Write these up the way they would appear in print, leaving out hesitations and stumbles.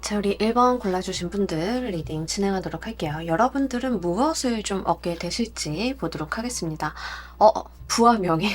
자, 우리 1번 골라주신 분들 리딩 진행하도록 할게요. 여러분들은 무엇을 좀 얻게 되실지 보도록 하겠습니다. 부와 명예.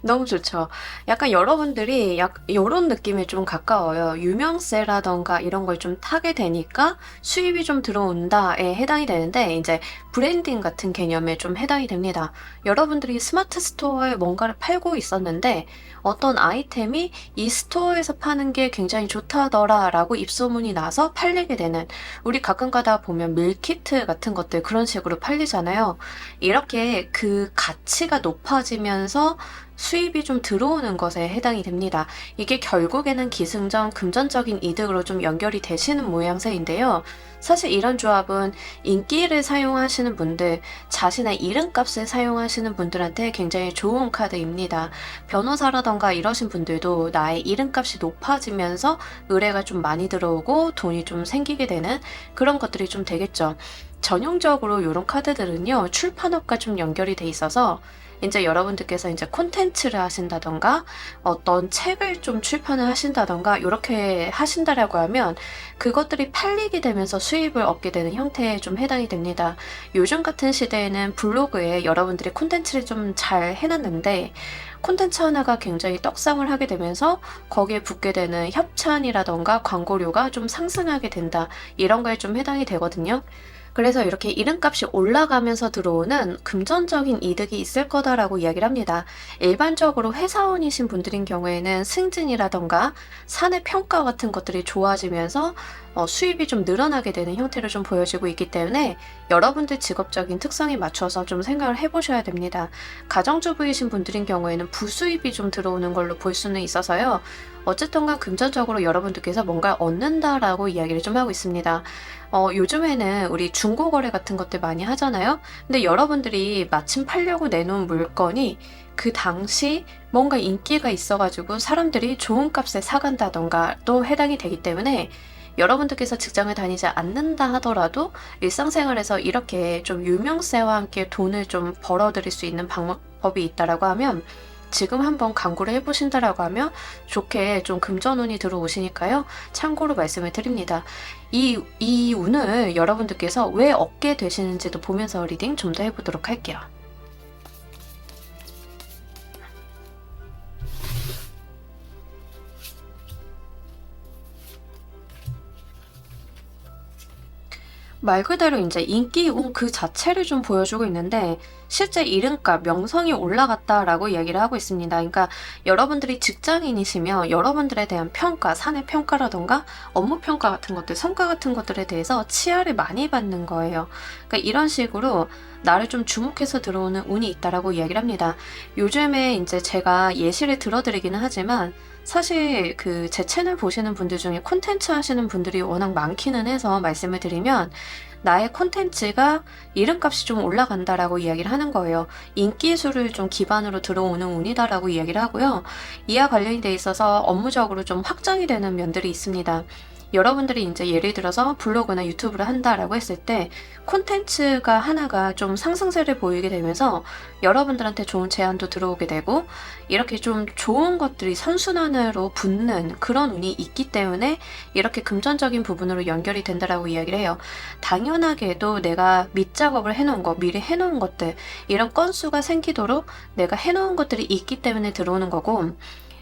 너무 좋죠. 약간 여러분들이 요런 느낌에 좀 가까워요. 유명세라던가 이런 걸 좀 타게 되니까 수입이 좀 들어온다에 해당이 되는데, 이제 브랜딩 같은 개념에 좀 해당이 됩니다. 여러분들이 스마트 스토어에 뭔가를 팔고 있었는데 어떤 아이템이 이 스토어에서 파는 게 굉장히 좋다더라 라고 입소문이 나서 팔리게 되는, 우리 가끔 가다 보면 밀키트 같은 것들 그런 식으로 팔리잖아요. 이렇게 그 가치가 높아지면서 수입이 좀 들어오는 것에 해당이 됩니다. 이게 결국에는 기승전 금전적인 이득으로 좀 연결이 되시는 모양새인데요. 사실 이런 조합은 인기를 사용하시는 분들, 자신의 이름값을 사용하시는 분들한테 굉장히 좋은 카드입니다. 변호사라던가 이러신 분들도 나의 이름값이 높아지면서 의뢰가 좀 많이 들어오고 돈이 좀 생기게 되는 그런 것들이 좀 되겠죠. 전형적으로 이런 카드들은요, 출판업과 좀 연결이 돼 있어서 이제 여러분들께서 이제 콘텐츠를 하신다던가 어떤 책을 좀 출판을 하신다던가 이렇게 하신다라고 하면 그것들이 팔리게 되면서 수입을 얻게 되는 형태에 좀 해당이 됩니다. 요즘 같은 시대에는 블로그에 여러분들이 콘텐츠를 좀 잘 해놨는데 콘텐츠 하나가 굉장히 떡상을 하게 되면서 거기에 붙게 되는 협찬이라던가 광고료가 좀 상승하게 된다, 이런 거에 좀 해당이 되거든요. 그래서 이렇게 이름값이 올라가면서 들어오는 금전적인 이득이 있을 거다라고 이야기를 합니다. 일반적으로 회사원이신 분들인 경우에는 승진이라던가 사내 평가 같은 것들이 좋아지면서 수입이 좀 늘어나게 되는 형태를 좀 보여지고 있기 때문에 여러분들 직업적인 특성에 맞춰서 좀 생각을 해보셔야 됩니다. 가정주부이신 분들인 경우에는 부수입이 좀 들어오는 걸로 볼 수는 있어서요. 어쨌든간 금전적으로 여러분들께서 뭔가 얻는다라고 이야기를 좀 하고 있습니다. 요즘에는 우리 중고거래 같은 것들 많이 하잖아요. 근데 여러분들이 마침 팔려고 내놓은 물건이 그 당시 뭔가 인기가 있어가지고 사람들이 좋은 값에 사간다던가 또 해당이 되기 때문에 여러분들께서 직장을 다니지 않는다 하더라도 일상생활에서 이렇게 좀 유명세와 함께 돈을 좀 벌어들일 수 있는 방법이 있다라고 하면, 지금 한번 강구를 해보신다라고 하면 좋게 좀 금전운이 들어오시니까요. 참고로 말씀을 드립니다. 이 운을 여러분들께서 왜 얻게 되시는지도 보면서 리딩 좀 더 해보도록 할게요. 말 그대로 인제 인기운 그 자체를 좀 보여주고 있는데 실제 이름값, 명성이 올라갔다라고 이야기를 하고 있습니다. 그러니까 여러분들이 직장인이시면 여러분들에 대한 평가, 사내 평가라든가 업무 평가 같은 것들, 성과 같은 것들에 대해서 치아를 많이 받는 거예요. 그러니까 이런 식으로 나를 좀 주목해서 들어오는 운이 있다라고 이야기를 합니다. 요즘에 인제 제가 예시를 들어 드리기는 하지만 사실 그 제 채널 보시는 분들 중에 콘텐츠 하시는 분들이 워낙 많기는 해서 말씀을 드리면 나의 콘텐츠가 이름값이 좀 올라간다라고 이야기를 하는 거예요. 인기수를 좀 기반으로 들어오는 운이다라고 이야기를 하고요. 이와 관련이 돼 있어서 업무적으로 좀 확장이 되는 면들이 있습니다. 여러분들이 인제 예를 들어서 블로그나 유튜브를 한다라고 했을 때 콘텐츠가 하나가 좀 상승세를 보이게 되면서 여러분들한테 좋은 제안도 들어오게 되고 이렇게 좀 좋은 것들이 선순환으로 붙는 그런 운이 있기 때문에 이렇게 금전적인 부분으로 연결이 된다라고 이야기를 해요. 당연하게도 내가 밑작업을 해 놓은 거, 미리 해 놓은 것들 이런 건수가 생기도록 내가 해 놓은 것들이 있기 때문에 들어오는 거고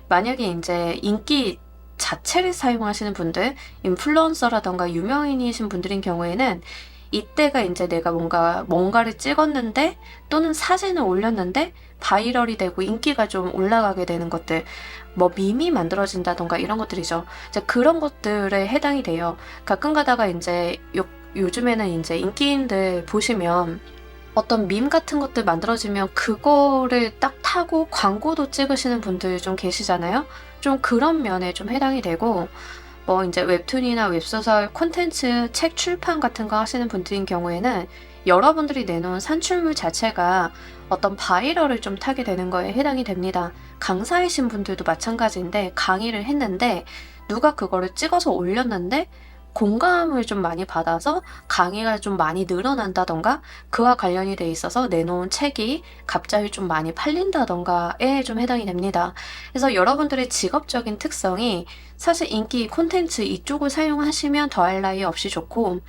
만약에 인제 인기 자체를 사용하시는 분들, 인플루언서라든가 유명인이신 분들인 경우에는 이때가 인제 내가 뭔가를 찍었는데 또는 사진을 올렸는데 바이럴이 되고 인기가 좀 올라가게 되는 것들, 뭐 밈이 만들어진다든가 이런 것들이죠. 이제 그런 것들에 해당이 돼요. 가끔 가다가 인제 요즘에는 인제 인기인들 보시면 어떤 밈 같은 것들 만들어지면 그거를 딱 타고 광고도 찍으시는 분들 좀 계시잖아요. 좀 그런 면에 좀 해당이 되고 뭐 인제 웹툰이나 웹소설 콘텐츠 책 출판 같은 거 하시는 분들인 경우에는 여러분들이 내놓은 산출물 자체가 어떤 바이럴을 좀 타게 되는 거에 해당이 됩니다. 강사이신 분들도 마찬가지인데 강의를 했는데 누가 그거를 찍어서 올렸는데 공감을 좀 많이 받아서 강의가 좀 많이 늘어난다든가 그와 관련이 돼 있어서 내놓은 책이 갑자기 좀 많이 팔린다든가에 좀 해당이 됩니다. 그래서 여러분들의 직업적인 특성이 사실 인기 콘텐츠 이쪽을 사용하시면 더할 나위 없이 좋고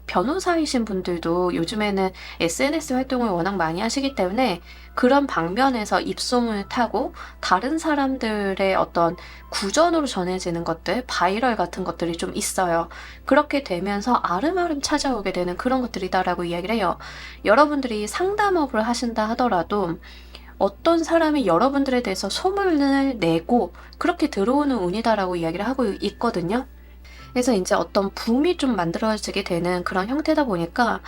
변호사이신 분들도 요즘에는 SNS 활동을 워낙 많이 하시기 때문에 그런 방면에서 입소문을 타고 다른 사람들의 어떤 구전으로 전해지는 것들, 바이럴 같은 것들이 좀 있어요. 그렇게 되면서 아름아름 찾아오게 되는 그런 것들이다라고 이야기를 해요. 여러분들이 상담업을 하신다 하더라도 어떤 사람이 여러분들에 대해서 소문을 내고 그렇게 들어오는 운이다라고 이야기를 하고 있거든요. 그래서 인제 어떤 붐이 좀 만들어지게 되는 그런 형태다 보니까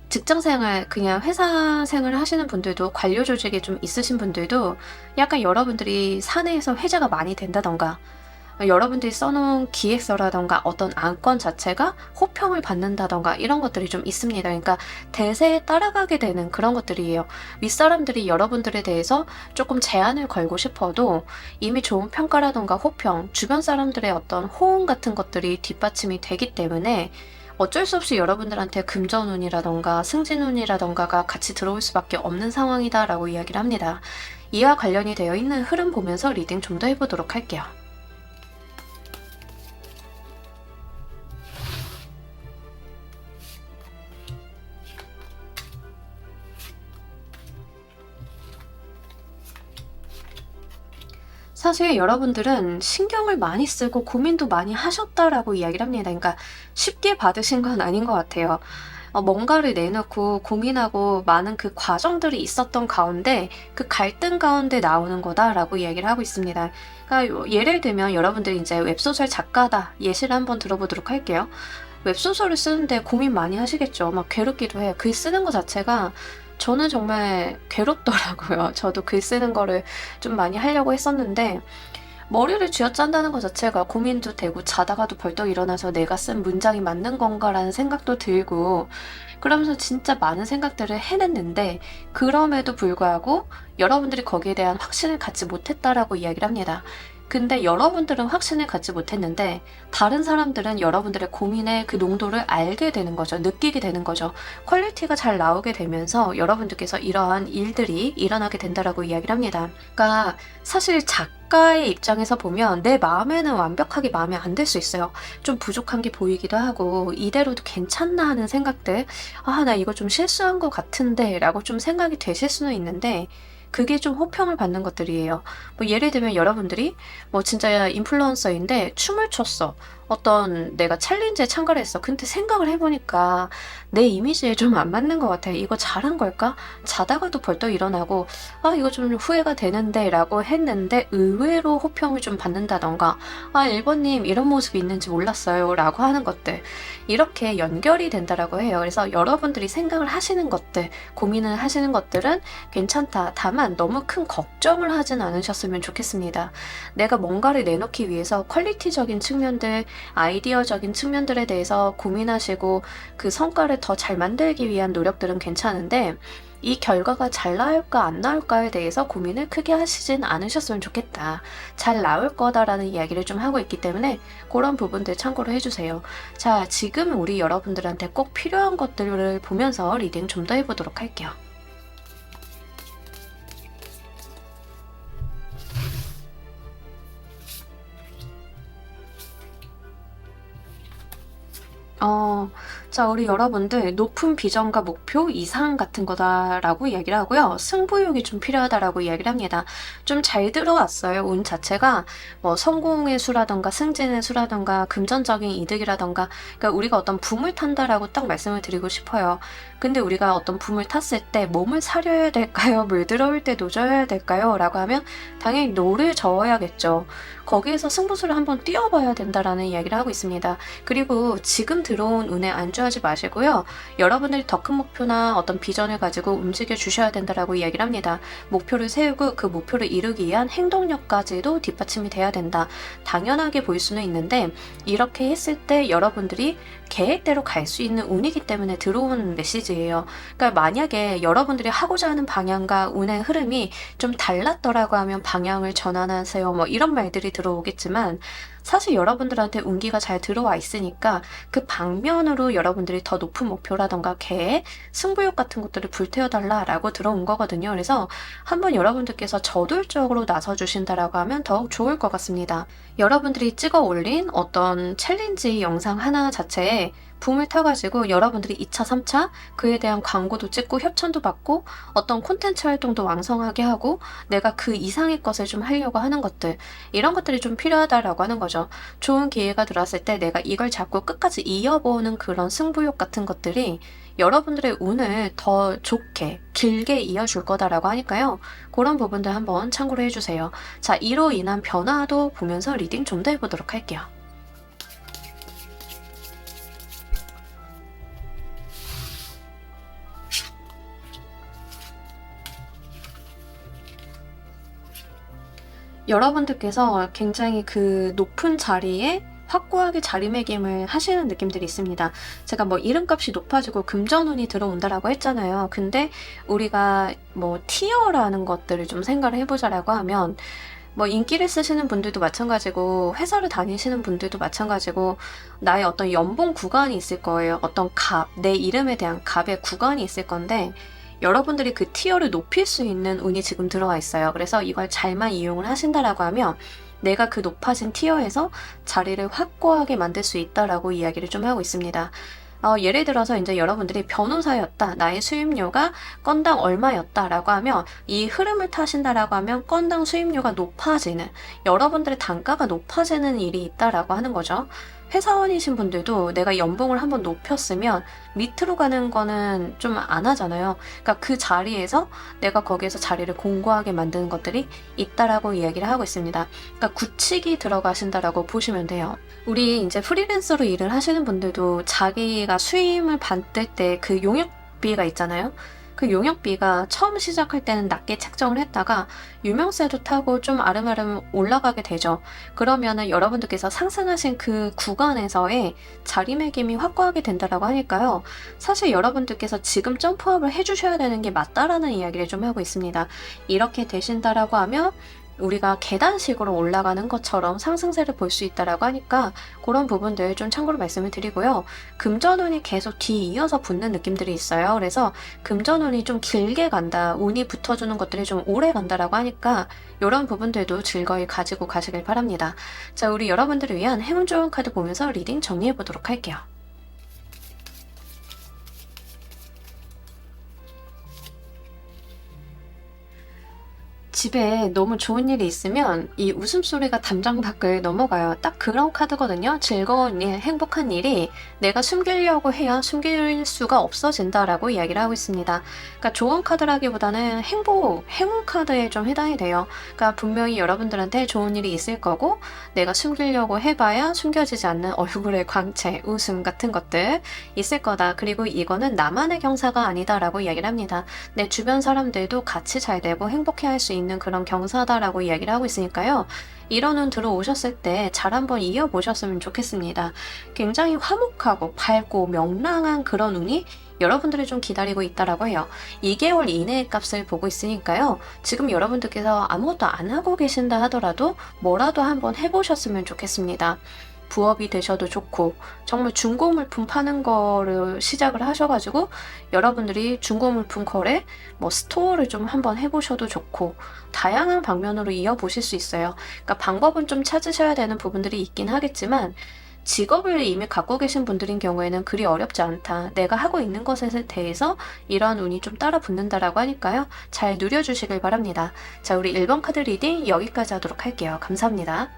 직장 생활 그냥 회사 생활을 하시는 분들도 관료 조직이 좀 있으신 분들도 약간 여러분들이 사내에서 회자가 많이 된다든가 여러분들이 써 놓은 기획서라든가 어떤 안건 자체가 호평을 받는다든가 이런 것들이 좀 있습니다. 그러니까 대세에 따라가게 되는 그런 것들이에요. 윗사람들이 여러분들에 대해서 조금 제한을 걸고 싶어도 이미 좋은 평가라든가 호평, 주변 사람들의 어떤 호응 같은 것들이 뒷받침이 되기 때문에 어쩔 수 없이 여러분들한테 금전운이라든가 승진운이라든가가 같이 들어올 수밖에 없는 상황이다라고 이야기를 합니다. 이와 관련이 되어 있는 흐름 보면서 리딩 좀 더 해보도록 할게요. 사실 여러분들은 신경을 많이 쓰고 고민도 많이 하셨다라고 이야기를 합니다. 그러니까 쉽게 받으신 건 아닌 것 같아요. 뭔가를 내놓고 고민하고 많은 그 과정들이 있었던 가운데 그 갈등 가운데 나오는 거다라고 이야기를 하고 있습니다. 그러니까 예를 들면 여러분들이 이제 웹소설 작가다 예시를 한번 들어보도록 할게요. 웹소설을 쓰는데 고민 많이 하시겠죠. 막 괴롭기도 해요. 글 쓰는 거 자체가 저는 정말 괴롭더라고요. 저도 글 쓰는 거를 좀 많이 하려고 했었는데 머리를 쥐어짠다는 것 자체가 고민도 되고 자다가도 벌떡 일어나서 '내가 쓴 문장이 맞는 건가.'라는 생각도 들고 그러면서 진짜 많은 생각들을 해냈는데 그럼에도 불구하고 여러분들이 거기에 대한 확신을 갖지 못했다라고 이야기를 합니다. 근데 여러분들은 확신을 갖지 못했는데 다른 사람들은 여러분들의 고민의 그 농도를 알게 되는 거죠. 느끼게 되는 거죠. 퀄리티가 잘 나오게 되면서 여러분들께서 이러한 일들이 일어나게 된다라고 이야기를 합니다. 그러니까 사실 작가의 입장에서 보면 내 마음에는 완벽하게 마음에 안 들 수 있어요. 좀 부족한 게 보이기도 하고 이대로도 괜찮나 하는 생각들, 아, 나 이거 좀 실수한 것 같은데 라고 좀 생각이 되실 수는 있는데 그게 좀 호평을 받는 것들이에요. 뭐 예를 들면 여러분들이 뭐 진짜 인플루언서인데 춤을 췄어. 어떤 내가 챌린지에 참가를 했어. 근데 생각을 해보니까 내 이미지에 좀 안 맞는 것 같아. 이거 잘한 걸까? 자다가도 벌떡 일어나고, 아, 이거 좀 후회가 되는데 라고 했는데 의외로 호평을 좀 받는다던가, 아, 1번님 이런 모습이 있는지 몰랐어요 라고 하는 것들. 이렇게 연결이 된다라고 해요. 그래서 여러분들이 생각을 하시는 것들, 고민을 하시는 것들은 괜찮다. 다만 너무 큰 걱정을 하진 않으셨으면 좋겠습니다. 내가 뭔가를 내놓기 위해서 퀄리티적인 측면들, 아이디어적인 측면들에 대해서 고민하시고 그 성과를 더 잘 만들기 위한 노력들은 괜찮은데 이 결과가 잘 나올까 안 나올까에 대해서 고민을 크게 하시진 않으셨으면 좋겠다. 잘 나올 거다라는 이야기를 좀 하고 있기 때문에 그런 부분들 참고를 해주세요. 자, 지금 우리 여러분들한테 꼭 필요한 것들을 보면서 리딩 좀 더 해보도록 할게요. 어, 자, 우리 여러분들 높은 비전과 목표 이상 같은 거다라고 이야기를 하고요. 승부욕이 좀 필요하다라고 이야기를 합니다. 좀 잘 들어왔어요. 운 자체가 뭐 성공의 수라던가 승진의 수라던가 금전적인 이득이라던가, 그러니까 우리가 어떤 붐을 탄다라고 딱 말씀을 드리고 싶어요. 근데 우리가 어떤 붐을 탔을 때 몸을 사려야 될까요? 물들어올 때 노져야 될까요? 라고 하면 당연히 노를 저어야겠죠. 거기에서 승부수를 한번 띄워봐야 된다라는 이야기를 하고 있습니다. 그리고 지금 들어온 운에 안주하지 마시고요. 여러분들이 더 큰 목표나 어떤 비전을 가지고 움직여 주셔야 된다라고 이야기를 합니다. 목표를 세우고 그 목표를 이루기 위한 행동력까지도 뒷받침이 돼야 된다. 당연하게 보일 수는 있는데 이렇게 했을 때 여러분들이 계획대로 갈 수 있는 운이기 때문에 들어온 메시지예요. 그러니까 만약에 여러분들이 하고자 하는 방향과 운의 흐름이 좀 달랐더라고 하면 방향을 전환하세요. 뭐 이런 말들이 들어오겠지만 사실 여러분들한테 운기가 잘 들어와 있으니까 그 방면으로 여러분들이 더 높은 목표라던가 계획, 승부욕 같은 것들을 불태워달라라고 들어온 거거든요. 그래서 한번 여러분들께서 저돌적으로 나서주신다라고 하면 더욱 좋을 것 같습니다. 여러분들이 찍어 올린 어떤 챌린지 영상 하나 자체에 붐을 타가지고 여러분들이 2차, 3차 그에 대한 광고도 찍고 협찬도 받고 어떤 콘텐츠 활동도 왕성하게 하고 내가 그 이상의 것을 좀 하려고 하는 것들, 이런 것들이 좀 필요하다라고 하는 거죠. 좋은 기회가 들어왔을 때 내가 이걸 잡고 끝까지 이어보는 그런 승부욕 같은 것들이 여러분들의 운을 더 좋게 길게 이어줄 거다라고 하니까요. 그런 부분들 한번 참고를 해주세요. 자, 이로 인한 변화도 보면서 리딩 좀 더 해보도록 할게요. 여러분들께서 굉장히 그 높은 자리에 확고하게 자리매김을 하시는 느낌들이 있습니다. 제가 뭐 이름값이 높아지고 금전운이 들어온다라고 했잖아요. 근데 우리가 뭐 티어라는 것들을 좀 생각을 해보자라고 하면 뭐 인기를 쓰시는 분들도 마찬가지고 회사를 다니시는 분들도 마찬가지고 나의 어떤 연봉 구간이 있을 거예요. 어떤 값, 내 이름에 대한 값의 구간이 있을 건데 여러분들이 그 티어를 높일 수 있는 운이 지금 들어와 있어요. 그래서 이걸 잘만 이용을 하신다라고 하면 내가 그 높아진 티어에서 자리를 확고하게 만들 수 있다라고 이야기를 좀 하고 있습니다. 예를 들어서 이제 여러분들이 변호사였다. 나의 수임료가 건당 얼마였다라고 하면 이 흐름을 타신다라고 하면 건당 수임료가 높아지는, 여러분들의 단가가 높아지는 일이 있다라고 하는 거죠. 회사원이신 분들도 내가 연봉을 한번 높였으면 밑으로 가는 거는 좀 안 하잖아요. 그러니까 그 자리에서 내가 거기에서 자리를 공고하게 만드는 것들이 있다라고 이야기를 하고 있습니다. 그러니까 굳히기 들어가신다라고 보시면 돼요. 우리 이제 프리랜서로 일을 하시는 분들도 자기가 수임을 받을 때 그 용역비가 있잖아요. 그 용역비가 처음 시작할 때는 낮게 책정을 했다가 유명세도 타고 좀 아름아름 올라가게 되죠. 그러면은 여러분들께서 상승하신 그 구간에서의 자리매김이 확고하게 된다라고 하니까요. 사실 여러분들께서 지금 점프업을 해주셔야 되는 게 맞다라는 이야기를 좀 하고 있습니다. 이렇게 되신다라고 하면 우리가 계단식으로 올라가는 것처럼 상승세를 볼 수 있다라고 하니까 그런 부분들 좀 참고로 말씀을 드리고요. 금전운이 계속 뒤이어서 붙는 느낌들이 있어요. 그래서 금전운이 좀 길게 간다, 운이 붙어주는 것들이 좀 오래 간다라고 하니까 이런 부분들도 즐거이 가지고 가시길 바랍니다. 자, 우리 여러분들을 위한 행운 좋은 카드 보면서 리딩 정리해 보도록 할게요. 집에 너무 좋은 일이 있으면 이 웃음소리가 담장 밖을 넘어가요. 딱 그런 카드거든요. 즐거운 일, 행복한 일이 내가 숨기려고 해야 숨길 수가 없어진다라고 이야기를 하고 있습니다. 그러니까 좋은 카드라기보다는 행운 카드에 좀 해당이 돼요. 그러니까 분명히 여러분들한테 좋은 일이 있을 거고 내가 숨기려고 해봐야 숨겨지지 않는 얼굴의 광채, 웃음 같은 것들 있을 거다. 그리고 이거는 나만의 경사가 아니다라고 이야기를 합니다. 내 주변 사람들도 같이 잘 되고 행복해할 수 있는 그런 경사다라고 이야기를 하고 있으니까요. 이런 운 들어오셨을 때 잘 한번 이어보셨으면 좋겠습니다. 굉장히 화목하고 밝고 명랑한 그런 운이 여러분들을 좀 기다리고 있다라고 해요. 2개월 이내의 값을 보고 있으니까요. 지금 여러분들께서 아무것도 안 하고 계신다 하더라도 뭐라도 한번 해보셨으면 좋겠습니다. 부업이 되셔도 좋고 정말 중고물품 파는 거를 시작을 하셔가지고 여러분들이 중고물품 거래 뭐 스토어를 좀 한번 해보셔도 좋고 다양한 방면으로 이어보실 수 있어요. 그러니까 방법은 좀 찾으셔야 되는 부분들이 있긴 하겠지만 직업을 이미 갖고 계신 분들인 경우에는 그리 어렵지 않다. 내가 하고 있는 것에 대해서 이러한 운이 좀 따라 붙는다라고 하니까요. 잘 누려주시길 바랍니다. 자, 우리 1번 카드 리딩 여기까지 하도록 할게요. 감사합니다.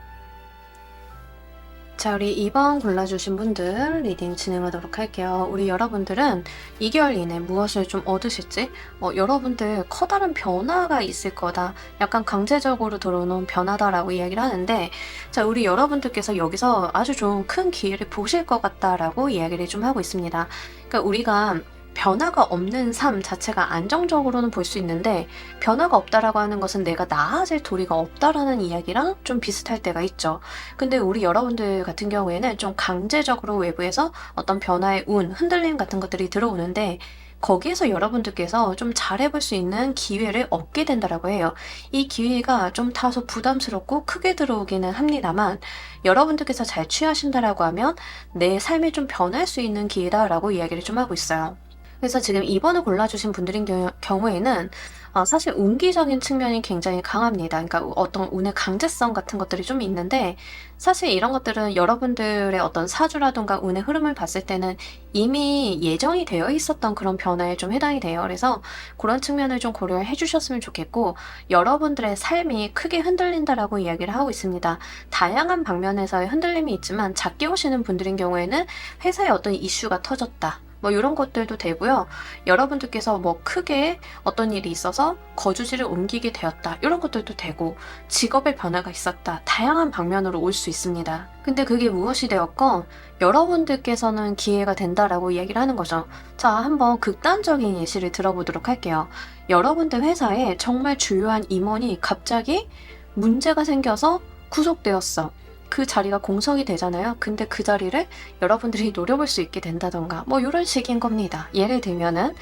자, 우리 2번 골라주신 분들 리딩 진행하도록 할게요. 우리 여러분들은 2개월 이내 무엇을 좀 얻으실지 여러분들 커다란 변화가 있을 거다. 약간 강제적으로 들어오는 변화다라고 이야기를 하는데 자, 우리 여러분들께서 여기서 아주 좀 큰 기회를 보실 것 같다라고 이야기를 좀 하고 있습니다. 그러니까 우리가 변화가 없는 삶 자체가 안정적으로는 볼 수 있는데 변화가 없다라고 하는 것은 내가 나아질 도리가 없다라는 이야기랑 좀 비슷할 때가 있죠. 근데 우리 여러분들 같은 경우에는 좀 강제적으로 외부에서 어떤 변화의 운, 흔들림 같은 것들이 들어오는데 거기에서 여러분들께서 좀 잘해볼 수 있는 기회를 얻게 된다라고 해요. 이 기회가 좀 다소 부담스럽고 크게 들어오기는 합니다만 여러분들께서 잘 취하신다라고 하면 내 삶이 좀 변할 수 있는 기회다라고 이야기를 좀 하고 있어요. 그래서 지금 2번을 골라주신 분들인 경우에는 사실 운기적인 측면이 굉장히 강합니다. 그러니까 어떤 운의 강제성 같은 것들이 좀 있는데 사실 이런 것들은 여러분들의 어떤 사주라든가 운의 흐름을 봤을 때는 이미 예정이 되어 있었던 그런 변화에 좀 해당이 돼요. 그래서 그런 측면을 좀 고려해 주셨으면 좋겠고 여러분들의 삶이 크게 흔들린다라고 이야기를 하고 있습니다. 다양한 방면에서의 흔들림이 있지만 작게 오시는 분들인 경우에는 회사에 어떤 이슈가 터졌다. 뭐 이런 것들도 되고요. 여러분들께서 뭐 크게 어떤 일이 있어서 거주지를 옮기게 되었다. 이런 것들도 되고 직업의 변화가 있었다. 다양한 방면으로 올 수 있습니다. 근데 그게 무엇이 되었건 여러분들께서는 기회가 된다라고 이야기를 하는 거죠. 자, 한번 극단적인 예시를 들어보도록 할게요. 여러분들 회사에 정말 주요한 임원이 갑자기 문제가 생겨서 구속되었어. 그 자리가 공석이 되잖아요. 근데 그 자리를 여러분들이 노려볼 수 있게 된다던가 뭐 이런 식인 겁니다. 예를 들면은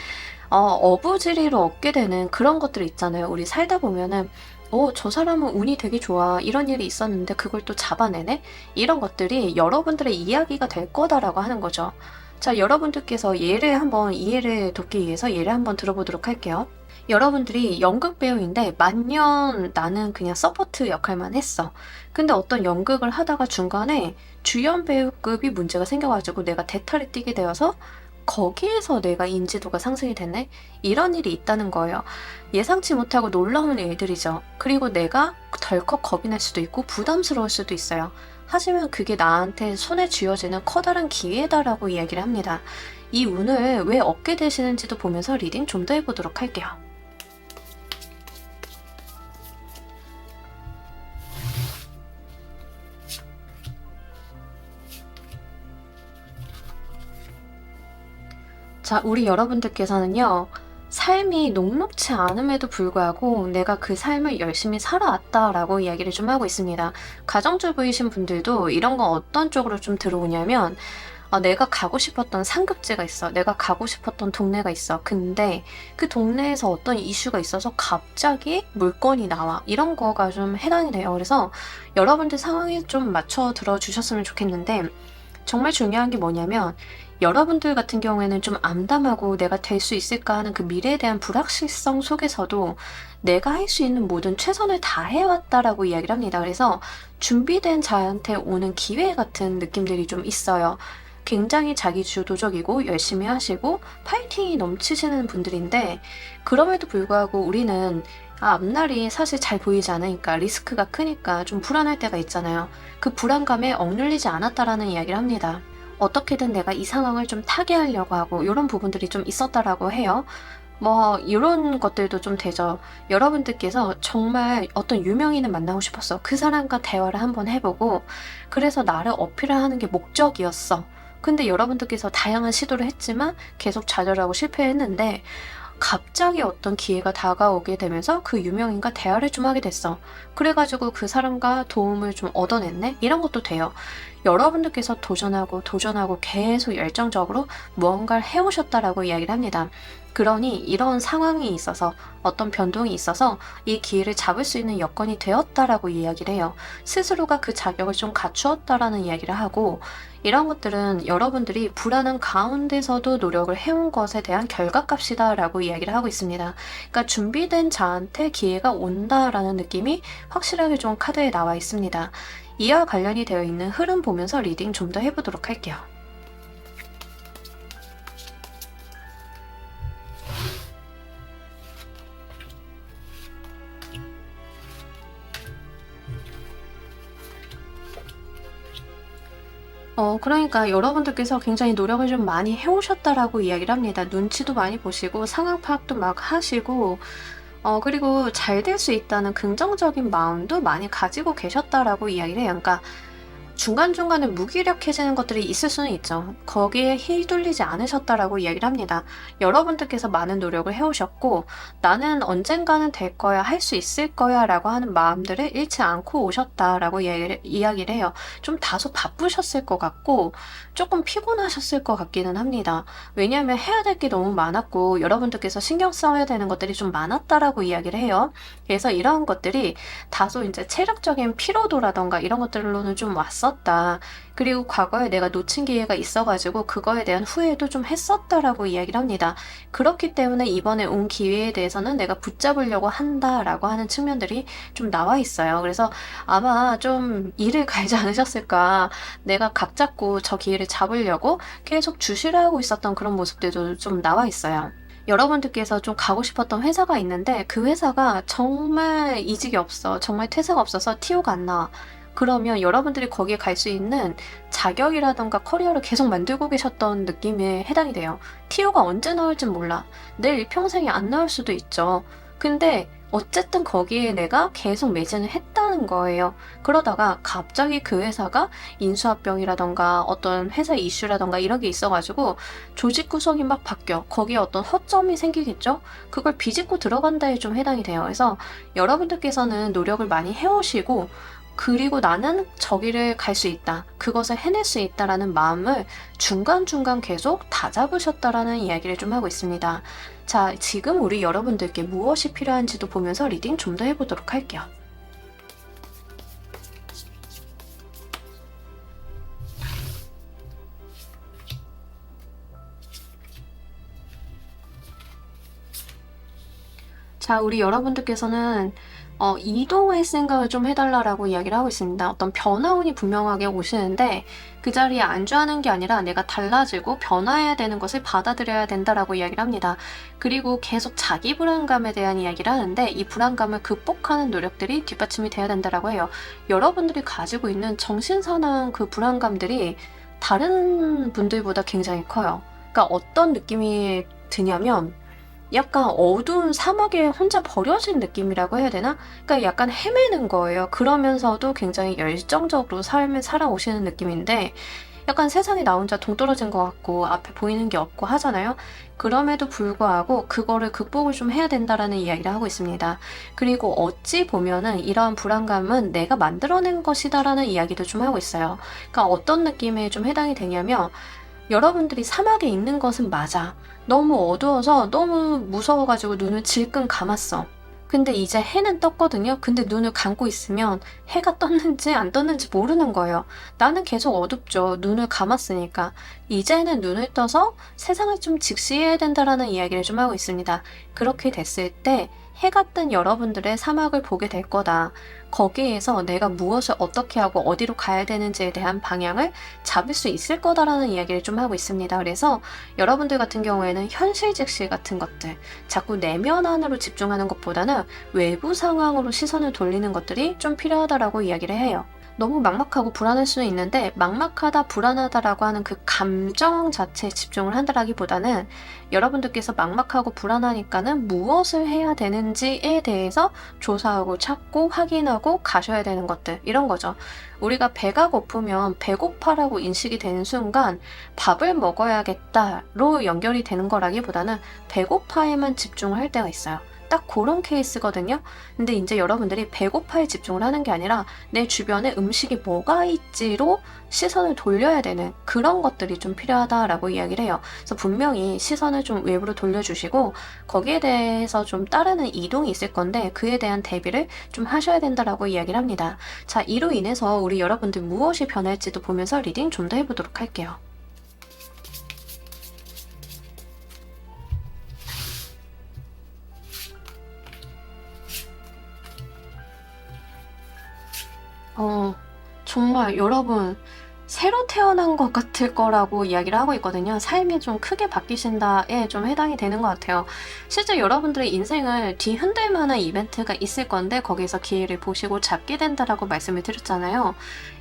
어부지리로 얻게 되는 그런 것들 있잖아요. 우리 살다 보면은 저 사람은 운이 되게 좋아. 이런 일이 있었는데 그걸 또 잡아내네? 이런 것들이 여러분들의 이야기가 될 거다라고 하는 거죠. 자, 여러분들께서 이해를 돕기 위해서 예를 한번 들어보도록 할게요. 여러분들이 연극 배우인데 만년 나는 그냥 서포트 역할만 했어. 근데 어떤 연극을 하다가 중간에 주연 배우급이 문제가 생겨가지고 내가 대타를 뛰게 되어서 거기에서 내가 인지도가 상승이 됐네? 이런 일이 있다는 거예요. 예상치 못하고 놀라운 일들이죠. 그리고 내가 덜컥 겁이 날 수도 있고 부담스러울 수도 있어요. 하지만 그게 나한테 손에 쥐어지는 커다란 기회다라고 이야기를 합니다. 이 운을 왜 얻게 되시는지도 보면서 리딩 좀 더 해보도록 할게요. 자, 우리 여러분들께서는요, 삶이 녹록치 않음에도 불구하고 내가 그 삶을 열심히 살아왔다라고 이야기를 좀 하고 있습니다. 가정주부이신 분들도 이런 건 어떤 쪽으로 좀 들어오냐면, 내가 가고 싶었던 상급지가 있어. 내가 가고 싶었던 동네가 있어. 근데 그 동네에서 어떤 이슈가 있어서 갑자기 물건이 나와. 이런 거가 좀 해당이 돼요. 그래서 여러분들 상황에 좀 맞춰 들어주셨으면 좋겠는데, 정말 중요한 게 뭐냐면 여러분들 같은 경우에는 좀 암담하고 내가 될 수 있을까 하는 그 미래에 대한 불확실성 속에서도 내가 할 수 있는 모든 최선을 다해왔다라고 이야기를 합니다. 그래서 준비된 자한테 오는 기회 같은 느낌들이 좀 있어요. 굉장히 자기 주도적이고 열심히 하시고 파이팅이 넘치시는 분들인데 그럼에도 불구하고 우리는 앞날이 사실 잘 보이지 않으니까 리스크가 크니까 좀 불안할 때가 있잖아요. 그 불안감에 억눌리지 않았다라는 이야기를 합니다. 어떻게든 내가 이 상황을 좀 타개하려고 하고 이런 부분들이 좀 있었다라고 해요. 뭐 이런 것들도 좀 되죠. 여러분들께서 정말 어떤 유명인을 만나고 싶었어. 그 사람과 대화를 한번 해보고 그래서 나를 어필하는 게 목적이었어. 근데 여러분들께서 다양한 시도를 했지만 계속 좌절하고 실패했는데 갑자기 어떤 기회가 다가오게 되면서 그 유명인과 대화를 좀 하게 됐어. 그래가지고 그 사람과 도움을 좀 얻어냈네? 이런 것도 돼요. 여러분들께서 도전하고 계속 열정적으로 무언가를 해오셨다라고 이야기를 합니다. 그러니 이런 상황이 있어서 어떤 변동이 있어서 이 기회를 잡을 수 있는 여건이 되었다라고 이야기를 해요. 스스로가 그 자격을 좀 갖추었다라는 이야기를 하고 이런 것들은 여러분들이 불안한 가운데서도 노력을 해온 것에 대한 결과값이다라고 이야기를 하고 있습니다. 그러니까 준비된 자한테 기회가 온다라는 느낌이 확실하게 좀 카드에 나와 있습니다. 이와 관련이 되어 있는 흐름 보면서 리딩 좀 더 해보도록 할게요. 그러니까 여러분들께서 굉장히 노력을 좀 많이 해오셨다라고 이야기를 합니다. 눈치도 많이 보시고 상황 파악도 막 하시고 그리고 잘 될 수 있다는 긍정적인 마음도 많이 가지고 계셨다라고 이야기를 해요. 그러니까 중간중간에 무기력해지는 것들이 있을 수는 있죠. 거기에 휘둘리지 않으셨다라고 이야기를 합니다. 여러분들께서 많은 노력을 해오셨고 나는 언젠가는 될 거야, 할 수 있을 거야 라고 하는 마음들을 잃지 않고 오셨다라고 이야기를 해요. 좀 다소 바쁘셨을 것 같고 조금 피곤하셨을 것 같기는 합니다. 왜냐하면 해야 될 게 너무 많았고 여러분들께서 신경 써야 되는 것들이 좀 많았다라고 이야기를 해요. 그래서 이런 것들이 다소 이제 체력적인 피로도라던가 이런 것들로는 좀 왔었다. 그리고 과거에 내가 놓친 기회가 있어가지고 그거에 대한 후회도 좀 했었다라고 이야기를 합니다. 그렇기 때문에 이번에 온 기회에 대해서는 내가 붙잡으려고 한다라고 하는 측면들이 좀 나와 있어요. 그래서 아마 좀 이를 갈지 않으셨을까. 내가 각 잡고 저 기회를 잡으려고 계속 주시를 하고 있었던 그런 모습들도 좀 나와 있어요. 여러분들께서 좀 가고 싶었던 회사가 있는데 그 회사가 정말 이직이 없어. 정말 퇴사가 없어서 티오가 안 나와. 그러면 여러분들이 거기에 갈 수 있는 자격이라던가 커리어를 계속 만들고 계셨던 느낌에 해당이 돼요. 티오가 언제 나올진 몰라. 내 일평생에 안 나올 수도 있죠. 근데 어쨌든 거기에 내가 계속 매진을 했다는 거예요. 그러다가 갑자기 그 회사가 인수합병이라던가 어떤 회사 이슈라던가 이런 게 있어가지고 조직 구성이 막 바뀌어. 거기에 어떤 허점이 생기겠죠? 그걸 비집고 들어간다에 좀 해당이 돼요. 그래서 여러분들께서는 노력을 많이 해오시고 그리고 나는 저기를 갈 수 있다. 그것을 해낼 수 있다라는 마음을 중간중간 계속 다잡으셨다라는 이야기를 좀 하고 있습니다. 자, 지금 우리 여러분들께 무엇이 필요한지도 보면서 리딩 좀 더 해보도록 할게요. 자, 우리 여러분들께서는 이동할 생각을 좀 해달라고 이야기를 하고 있습니다. 어떤 변화운이 분명하게 오시는데 그 자리에 안주하는 게 아니라 내가 달라지고 변화해야 되는 것을 받아들여야 된다라고 이야기를 합니다. 그리고 계속 자기 불안감에 대한 이야기를 하는데 이 불안감을 극복하는 노력들이 뒷받침이 돼야 된다라고 해요. 여러분들이 가지고 있는 정신사나운 그 불안감들이 다른 분들보다 굉장히 커요. 그러니까 어떤 느낌이 드냐면 약간 어두운 사막에 혼자 버려진 느낌이라고 해야 되나? 그러니까 약간 헤매는 거예요. 그러면서도 굉장히 열정적으로 삶을 살아오시는 느낌인데 약간 세상에 나 혼자 동떨어진 것 같고 앞에 보이는 게 없고 하잖아요. 그럼에도 불구하고 그거를 극복을 좀 해야 된다라는 이야기를 하고 있습니다. 그리고 어찌 보면은 이러한 불안감은 내가 만들어낸 것이다라는 이야기도 좀 하고 있어요. 그러니까 어떤 느낌에 좀 해당이 되냐면 여러분들이 사막에 있는 것은 맞아. 너무 어두워서 너무 무서워가지고 눈을 질끈 감았어. 근데 이제 해는 떴거든요. 근데 눈을 감고 있으면 해가 떴는지 안 떴는지 모르는 거예요. 나는 계속 어둡죠. 눈을 감았으니까. 이제는 눈을 떠서 세상을 좀 직시해야 된다라는 이야기를 좀 하고 있습니다. 그렇게 됐을 때 해가 뜬 여러분들의 사막을 보게 될 거다. 거기에서 내가 무엇을 어떻게 하고 어디로 가야 되는지에 대한 방향을 잡을 수 있을 거다라는 이야기를 좀 하고 있습니다. 그래서 여러분들 같은 경우에는 현실 직시 같은 것들, 자꾸 내면 안으로 집중하는 것보다는 외부 상황으로 시선을 돌리는 것들이 좀 필요하다라고 이야기를 해요. 너무 막막하고 불안할 수는 있는데 막막하다 불안하다라고 하는 그 감정 자체에 집중을 한다라기보다는 여러분들께서 막막하고 불안하니까는 무엇을 해야 되는지에 대해서 조사하고 찾고 확인하고 가셔야 되는 것들, 이런 거죠. 우리가 배가 고프면 배고파라고 인식이 되는 순간 밥을 먹어야겠다로 연결이 되는 거라기보다는 배고파에만 집중을 할 때가 있어요. 딱 그런 케이스거든요. 근데 이제 여러분들이 배고파에 집중을 하는 게 아니라 내 주변에 음식이 뭐가 있지로 시선을 돌려야 되는 그런 것들이 좀 필요하다라고 이야기를 해요. 그래서 분명히 시선을 좀 외부로 돌려주시고 거기에 대해서 좀 따르는 이동이 있을 건데 그에 대한 대비를 좀 하셔야 된다라고 이야기를 합니다. 자, 이로 인해서 우리 여러분들 무엇이 변할지도 보면서 리딩 좀 더 해보도록 할게요. 정말 여러분 새로 태어난 것 같을 거라고 이야기를 하고 있거든요. 삶이 좀 크게 바뀌신다에 좀 해당이 되는 것 같아요. 실제 여러분들의 인생을 뒤흔들 만한 이벤트가 있을 건데 거기서 기회를 보시고 잡게 된다라고 말씀을 드렸잖아요.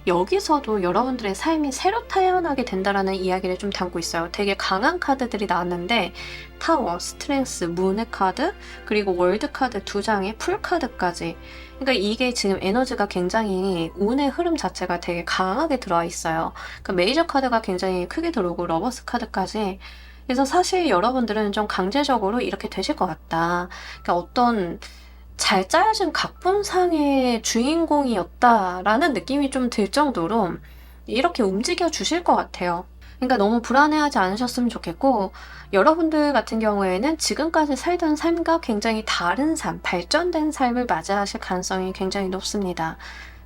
여기서도 여러분들의 삶이 새로 태어나게 된다라는 이야기를 좀 담고 있어요. 되게 강한 카드들이 나왔는데 타워, 스트렝스, 문의 카드, 그리고 월드 카드 2장에 풀 카드까지. 그러니까 이게 지금 에너지가 굉장히 운의 흐름 자체가 되게 강하게 들어와 있어요. 그러니까 메이저 카드가 굉장히 크게 들어오고 러버스 카드까지. 그래서 사실 여러분들은 좀 강제적으로 이렇게 되실 것 같다. 그러니까 어떤 잘 짜여진 각본상의 주인공이었다라는 느낌이 좀 들 정도로 이렇게 움직여 주실 것 같아요. 그러니까 너무 불안해하지 않으셨으면 좋겠고 여러분들 같은 경우에는 지금까지 살던 삶과 굉장히 다른 삶, 발전된 삶을 맞이하실 가능성이 굉장히 높습니다.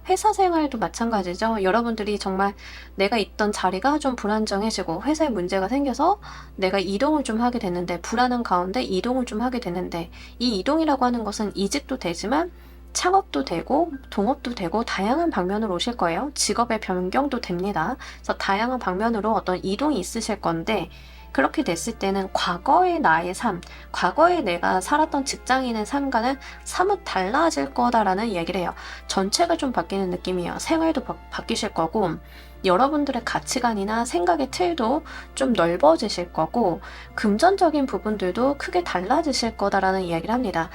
회사 생활도 마찬가지죠. 여러분들이 정말 내가 있던 자리가 좀 불안정해지고 회사에 문제가 생겨서 내가 이동을 좀 하게 됐는데 불안한 가운데 이동을 좀 하게 됐는데 이 이동이라고 하는 것은 이직도 되지만 창업도 되고 동업도 되고 다양한 방면으로 오실 거예요. 직업의 변경도 됩니다. 그래서 다양한 방면으로 어떤 이동이 있으실 건데 그렇게 됐을 때는 과거의 나의 삶, 과거에 내가 살았던 직장인의 삶과는 사뭇 달라질 거다라는 이야기를 해요. 전체가 좀 바뀌는 느낌이에요. 생활도 바뀌실 거고 여러분들의 가치관이나 생각의 틀도 좀 넓어지실 거고 금전적인 부분들도 크게 달라지실 거다라는 이야기를 합니다.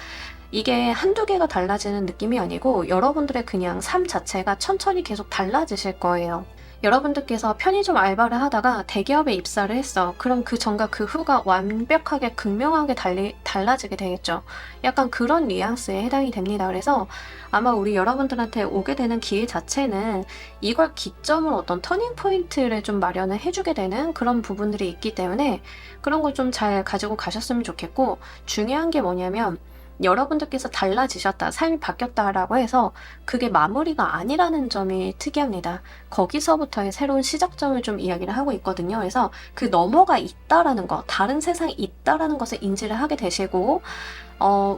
이게 한두 개가 달라지는 느낌이 아니고 여러분들의 그냥 삶 자체가 천천히 계속 달라지실 거예요. 여러분들께서 편의점 알바를 하다가 대기업에 입사를 했어. 그럼 그 전과 그 후가 완벽하게 극명하게 달라지게 되겠죠. 약간 그런 뉘앙스에 해당이 됩니다. 그래서 아마 우리 여러분들한테 오게 되는 기회 자체는 이걸 기점으로 어떤 터닝 포인트를 좀 마련을 해주게 되는 그런 부분들이 있기 때문에 그런 걸 좀 잘 가지고 가셨으면 좋겠고 중요한 게 뭐냐면 여러분들께서 달라지셨다, 삶이 바뀌었다라고 해서 그게 마무리가 아니라는 점이 특이합니다. 거기서부터의 새로운 시작점을 좀 이야기를 하고 있거든요. 그래서 그 넘어가 있다라는 거, 다른 세상이 있다라는 것을 인지를 하게 되시고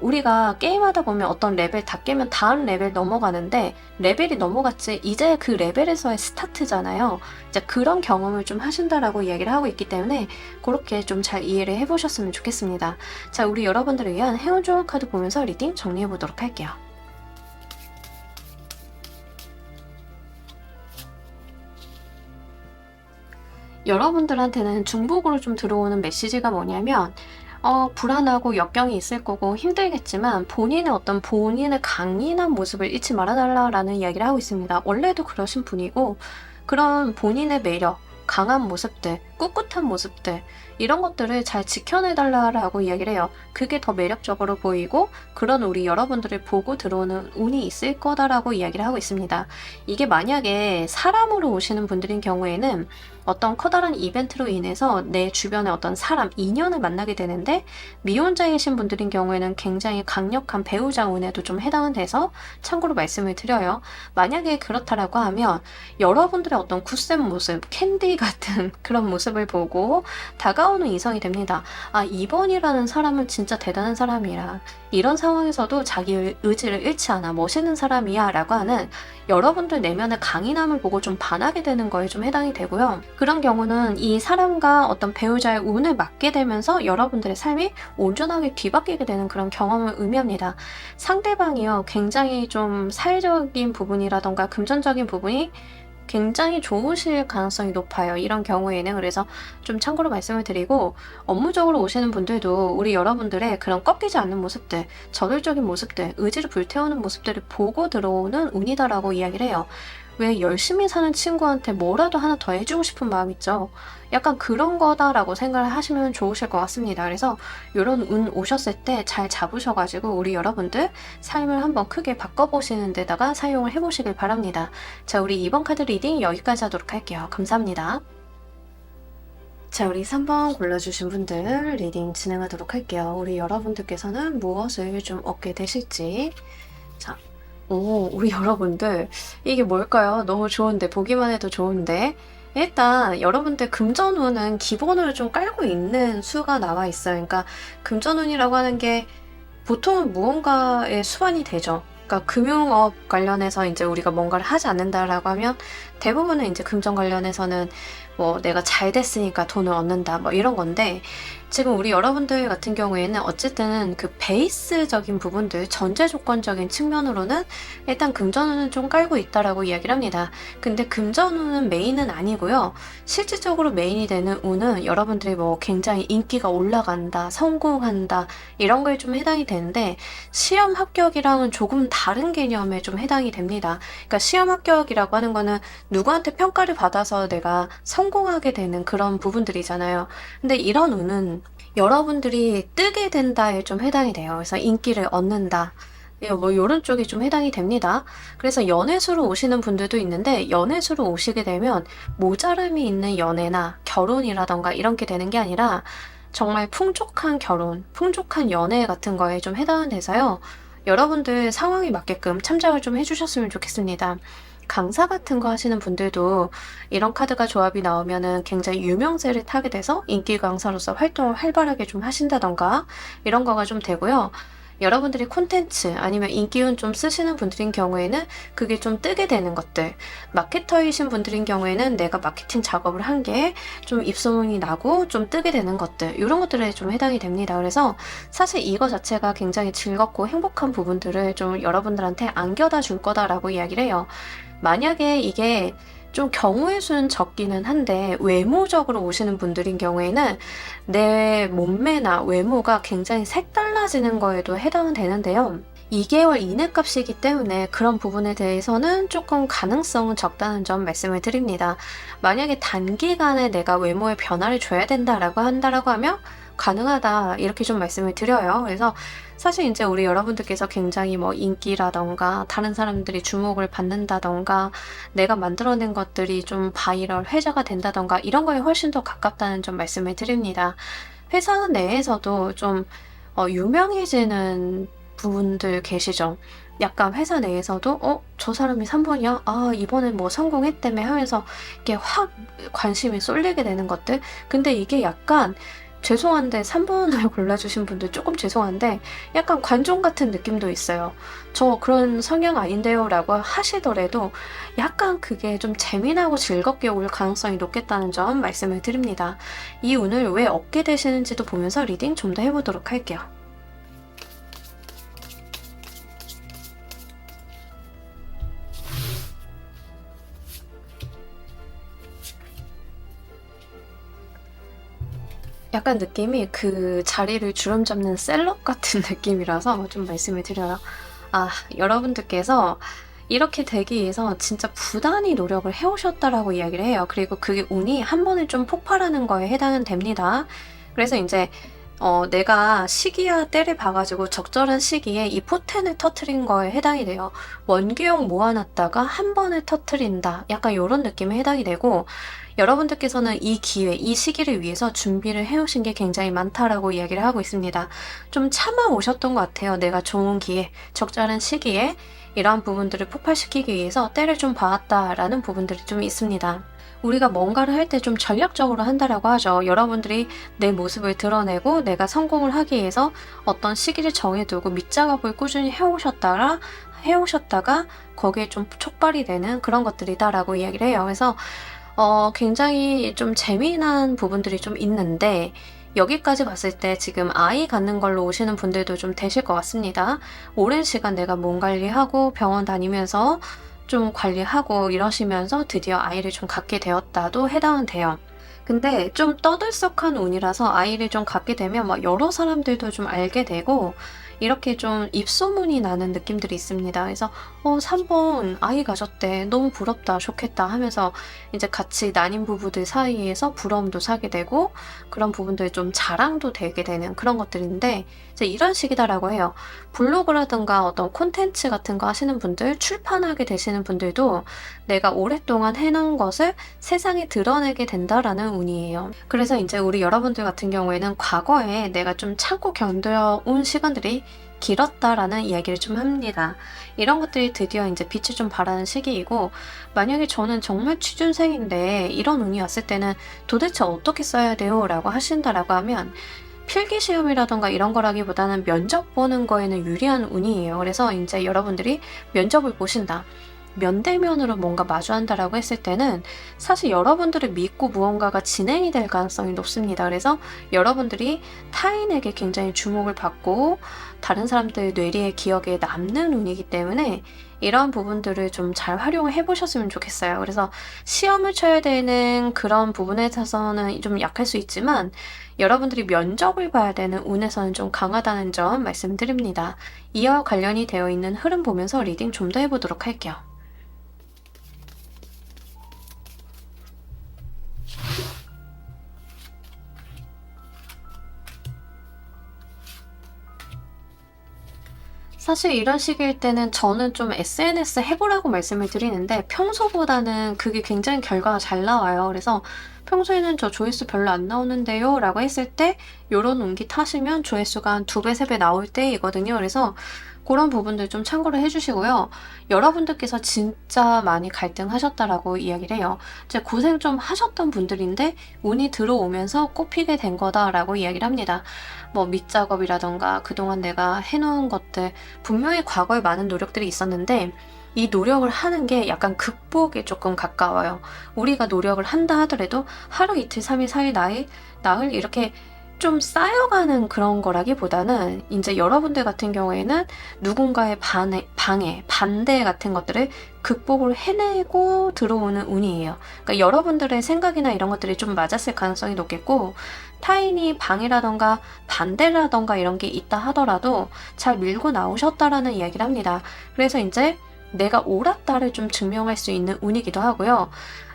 우리가 게임하다 보면 어떤 레벨 다 깨면 다음 레벨 넘어가는데 레벨이 넘어갔지 이제 그 레벨에서의 스타트잖아요. 이제 그런 경험을 좀 하신다라고 이야기를 하고 있기 때문에 그렇게 좀 잘 이해를 해보셨으면 좋겠습니다. 자, 우리 여러분들을 위한 행운 조합 카드 보면서 리딩 정리해 보도록 할게요. 여러분들한테는 중복으로 좀 들어오는 메시지가 뭐냐면 불안하고 역경이 있을 거고 힘들겠지만 본인의 어떤 본인의 강인한 모습을 잊지 말아달라라는 이야기를 하고 있습니다. 원래도 그러신 분이고 그런 본인의 매력, 강한 모습들, 꿋꿋한 모습들 이런 것들을 잘 지켜내달라고 이야기를 해요. 그게 더 매력적으로 보이고 그런 우리 여러분들을 보고 들어오는 운이 있을 거다라고 이야기를 하고 있습니다. 이게 만약에 사람으로 오시는 분들인 경우에는 어떤 커다란 이벤트로 인해서 내 주변에 어떤 사람, 인연을 만나게 되는데 미혼자이신 분들인 경우에는 굉장히 강력한 배우자 운에도 좀 해당은 돼서 참고로 말씀을 드려요. 만약에 그렇다라고 하면 여러분들의 어떤 굳센 모습, 캔디 같은 그런 모습 모습을 보고 다가오는 이성이 됩니다. 아, 2번이라는 사람은 진짜 대단한 사람이라, 이런 상황에서도 자기 의지를 잃지 않아 멋있는 사람이야 라고 하는 여러분들 내면의 강인함을 보고 좀 반하게 되는 거에 좀 해당이 되고요. 그런 경우는 이 사람과 어떤 배우자의 운을 맞게 되면서 여러분들의 삶이 온전하게 뒤바뀌게 되는 그런 경험을 의미합니다. 상대방이요, 굉장히 좀 사회적인 부분이라던가 금전적인 부분이 굉장히 좋으실 가능성이 높아요. 이런 경우에는. 그래서 좀 참고로 말씀을 드리고, 업무적으로 오시는 분들도 우리 여러분들의 그런 꺾이지 않는 모습들, 저돌적인 모습들, 의지를 불태우는 모습들을 보고 들어오는 운이다라고 이야기를 해요. 왜 열심히 사는 친구한테 뭐라도 하나 더 해주고 싶은 마음 있죠. 약간 그런 거다라고 생각을 하시면 좋으실 것 같습니다. 그래서 이런 운 오셨을 때 잘 잡으셔가지고 우리 여러분들 삶을 한번 크게 바꿔보시는 데다가 사용을 해보시길 바랍니다. 자, 우리 이번 카드 리딩 여기까지 하도록 할게요. 감사합니다. 자, 우리 3번 골라주신 분들 리딩 진행하도록 할게요. 우리 여러분들께서는 무엇을 좀 얻게 되실지. 자, 우리 여러분들 이게 뭘까요? 너무 좋은데, 보기만 해도 좋은데. 일단 여러분들 금전운은 기본으로 좀 깔고 있는 수가 나와 있어요. 그러니까 금전운이라고 하는 게 보통은 무언가의 수완이 되죠. 그러니까 금융업 관련해서 이제 우리가 뭔가를 하지 않는다라고 하면 대부분은 이제 금전 관련해서는 뭐 내가 잘 됐으니까 돈을 얻는다 뭐 이런 건데, 지금 우리 여러분들 같은 경우에는 어쨌든 그 베이스적인 부분들, 전제 조건적인 측면으로는 일단 금전운은 좀 깔고 있다라고 이야기를 합니다. 근데 금전운은 메인은 아니고요. 실질적으로 메인이 되는 운은 여러분들이 뭐 굉장히 인기가 올라간다, 성공한다 이런 거에 좀 해당이 되는데, 시험 합격이랑은 조금 다른 개념에 좀 해당이 됩니다. 그러니까 시험 합격이라고 하는 거는 누구한테 평가를 받아서 내가 성공하게 되는 그런 부분들이잖아요. 근데 이런 운은 여러분들이 뜨게 된다에 좀 해당이 돼요. 그래서 인기를 얻는다, 뭐 이런 쪽이 좀 해당이 됩니다. 그래서 연애수로 오시는 분들도 있는데, 연애수로 오시게 되면 모자람이 있는 연애나 결혼이라던가 이런 게 되는 게 아니라 정말 풍족한 결혼, 풍족한 연애 같은 거에 좀 해당은 돼서요. 여러분들 상황에 맞게끔 참작을 좀 해주셨으면 좋겠습니다. 강사 같은 거 하시는 분들도 이런 카드가 조합이 나오면은 굉장히 유명세를 타게 돼서 인기 강사로서 활동을 활발하게 좀 하신다던가 이런 거가 좀 되고요. 여러분들이 콘텐츠 아니면 인기운 좀 쓰시는 분들인 경우에는 그게 좀 뜨게 되는 것들, 마케터이신 분들인 경우에는 내가 마케팅 작업을 한 게 좀 입소문이 나고 좀 뜨게 되는 것들, 이런 것들에 좀 해당이 됩니다. 그래서 사실 이거 자체가 굉장히 즐겁고 행복한 부분들을 좀 여러분들한테 안겨다 줄 거다라고 이야기를 해요. 만약에 이게 좀 경우의 수는 적기는 한데 외모적으로 오시는 분들인 경우에는 내 몸매나 외모가 굉장히 색달라지는 거에도 해당은 되는데요. 2개월 이내 값이기 때문에 그런 부분에 대해서는 조금 가능성은 적다는 점 말씀을 드립니다. 만약에 단기간에 내가 외모에 변화를 줘야 된다라고 한다라고 하면 가능하다, 이렇게 좀 말씀을 드려요. 그래서 사실 이제 우리 여러분들께서 굉장히 뭐 인기라던가 다른 사람들이 주목을 받는다던가 내가 만들어낸 것들이 좀 바이럴, 회자가 된다던가 이런 거에 훨씬 더 가깝다는 점 말씀을 드립니다. 회사 내에서도 좀 유명해지는 부분들 계시죠? 약간 회사 내에서도 저 사람이 3번이야? 아, 이번엔 뭐 성공했다며 하면서 이게 확 관심이 쏠리게 되는 것들. 근데 이게 약간 죄송한데 3번을 골라주신 분들 조금 죄송한데 약간 관종 같은 느낌도 있어요. 저 그런 성향 아닌데요 라고 하시더라도 약간 그게 좀 재미나고 즐겁게 올 가능성이 높겠다는 점 말씀을 드립니다. 이 운을 왜 얻게 되시는지도 보면서 리딩 좀 더 해보도록 할게요. 약간 느낌이 그 자리를 주름 잡는 셀럽 같은 느낌이라서 좀 말씀을 드려요. 아, 여러분들께서 이렇게 되기 위해서 진짜 부단히 노력을 해오셨다라고 이야기를 해요. 그리고 그게 운이 한 번에 좀 폭발하는 거에 해당은 됩니다. 그래서 이제 내가 시기와 때를 봐가지고 적절한 시기에 이 포텐을 터트린 거에 해당이 돼요. 원기용 모아놨다가 한 번에 터트린다, 약간 이런 느낌에 해당이 되고, 여러분들께서는 이 기회, 이 시기를 위해서 준비를 해오신 게 굉장히 많다라고 이야기를 하고 있습니다. 좀 참아 오셨던 것 같아요. 내가 좋은 기회, 적절한 시기에 이러한 부분들을 폭발시키기 위해서 때를 좀 봐왔다라는 부분들이 좀 있습니다. 우리가 뭔가를 할 때 좀 전략적으로 한다라고 하죠. 여러분들이 내 모습을 드러내고 내가 성공을 하기 위해서 어떤 시기를 정해두고 밑작업을 꾸준히 해오셨다가 거기에 좀 촉발이 되는 그런 것들이다라고 이야기를 해요. 그래서 굉장히 좀 재미난 부분들이 좀 있는데 여기까지 봤을 때 지금 아이 갖는 걸로 오시는 분들도 좀 되실 것 같습니다. 오랜 시간 내가 몸 관리하고 병원 다니면서 좀 관리하고 이러시면서 드디어 아이를 좀 갖게 되었다도 해당은 돼요. 근데 좀 떠들썩한 운이라서 아이를 좀 갖게 되면 막 여러 사람들도 좀 알게 되고 이렇게 좀 입소문이 나는 느낌들이 있습니다. 그래서 3번 아이 가졌대. 너무 부럽다. 좋겠다 하면서 이제 같이 난임 부부들 사이에서 부러움도 사게 되고 그런 부분들 좀 자랑도 되게 되는 그런 것들인데 이제 이런 식이다라고 해요. 블로그라든가 어떤 콘텐츠 같은 거 하시는 분들, 출판하게 되시는 분들도 내가 오랫동안 해놓은 것을 세상에 드러내게 된다라는 운이에요. 그래서 이제 우리 여러분들 같은 경우에는 과거에 내가 좀 참고 견뎌온 시간들이 길었다라는 이야기를 좀 합니다. 이런 것들이 드디어 이제 빛을 좀 발하는 시기이고, 만약에 저는 정말 취준생인데 이런 운이 왔을 때는 도대체 어떻게 써야 돼요? 라고 하신다라고 하면 필기시험이라던가 이런 거라기보다는 면접 보는 거에는 유리한 운이에요. 그래서 이제 여러분들이 면접을 보신다. 면대면으로 뭔가 마주한다라고 했을 때는 사실 여러분들을 믿고 무언가가 진행이 될 가능성이 높습니다. 그래서 여러분들이 타인에게 굉장히 주목을 받고 다른 사람들 뇌리에 기억에 남는 운이기 때문에 이런 부분들을 좀 잘 활용을 해보셨으면 좋겠어요. 그래서 시험을 쳐야 되는 그런 부분에 있어서는 좀 약할 수 있지만 여러분들이 면접을 봐야 되는 운에서는 좀 강하다는 점 말씀드립니다. 이와 관련이 되어 있는 흐름 보면서 리딩 좀 더 해보도록 할게요. 사실 이런 시기일 때는 저는 좀 SNS 해보라고 말씀을 드리는데 평소보다는 그게 굉장히 결과가 잘 나와요. 그래서 평소에는 저 조회수 별로 안 나오는데요 라고 했을 때 요런 운기 타시면 조회수가 한 2배, 3배 나올 때이거든요. 그래서 그런 부분들 좀 참고를 해주시고요. 여러분들께서 진짜 많이 갈등하셨다라고 이야기를 해요. 이제 고생 좀 하셨던 분들인데 운이 들어오면서 꼽히게 된 거다라고 이야기를 합니다. 뭐 밑작업이라던가 그동안 내가 해놓은 것들 분명히 과거에 많은 노력들이 있었는데 이 노력을 하는 게 약간 극복에 조금 가까워요. 우리가 노력을 한다 하더라도 하루 이틀 3일 4일 나흘 이렇게 좀 쌓여가는 그런 거라기보다는 이제 여러분들 같은 경우에는 누군가의 방해, 반대 같은 것들을 극복을 해내고 들어오는 운이에요. 그러니까 여러분들의 생각이나 이런 것들이 좀 맞았을 가능성이 높겠고 타인이 방해라던가 반대라던가 이런 게 있다 하더라도 잘 밀고 나오셨다라는 이야기를 합니다. 그래서 이제 내가 옳았다를 좀 증명할 수 있는 운이기도 하고요.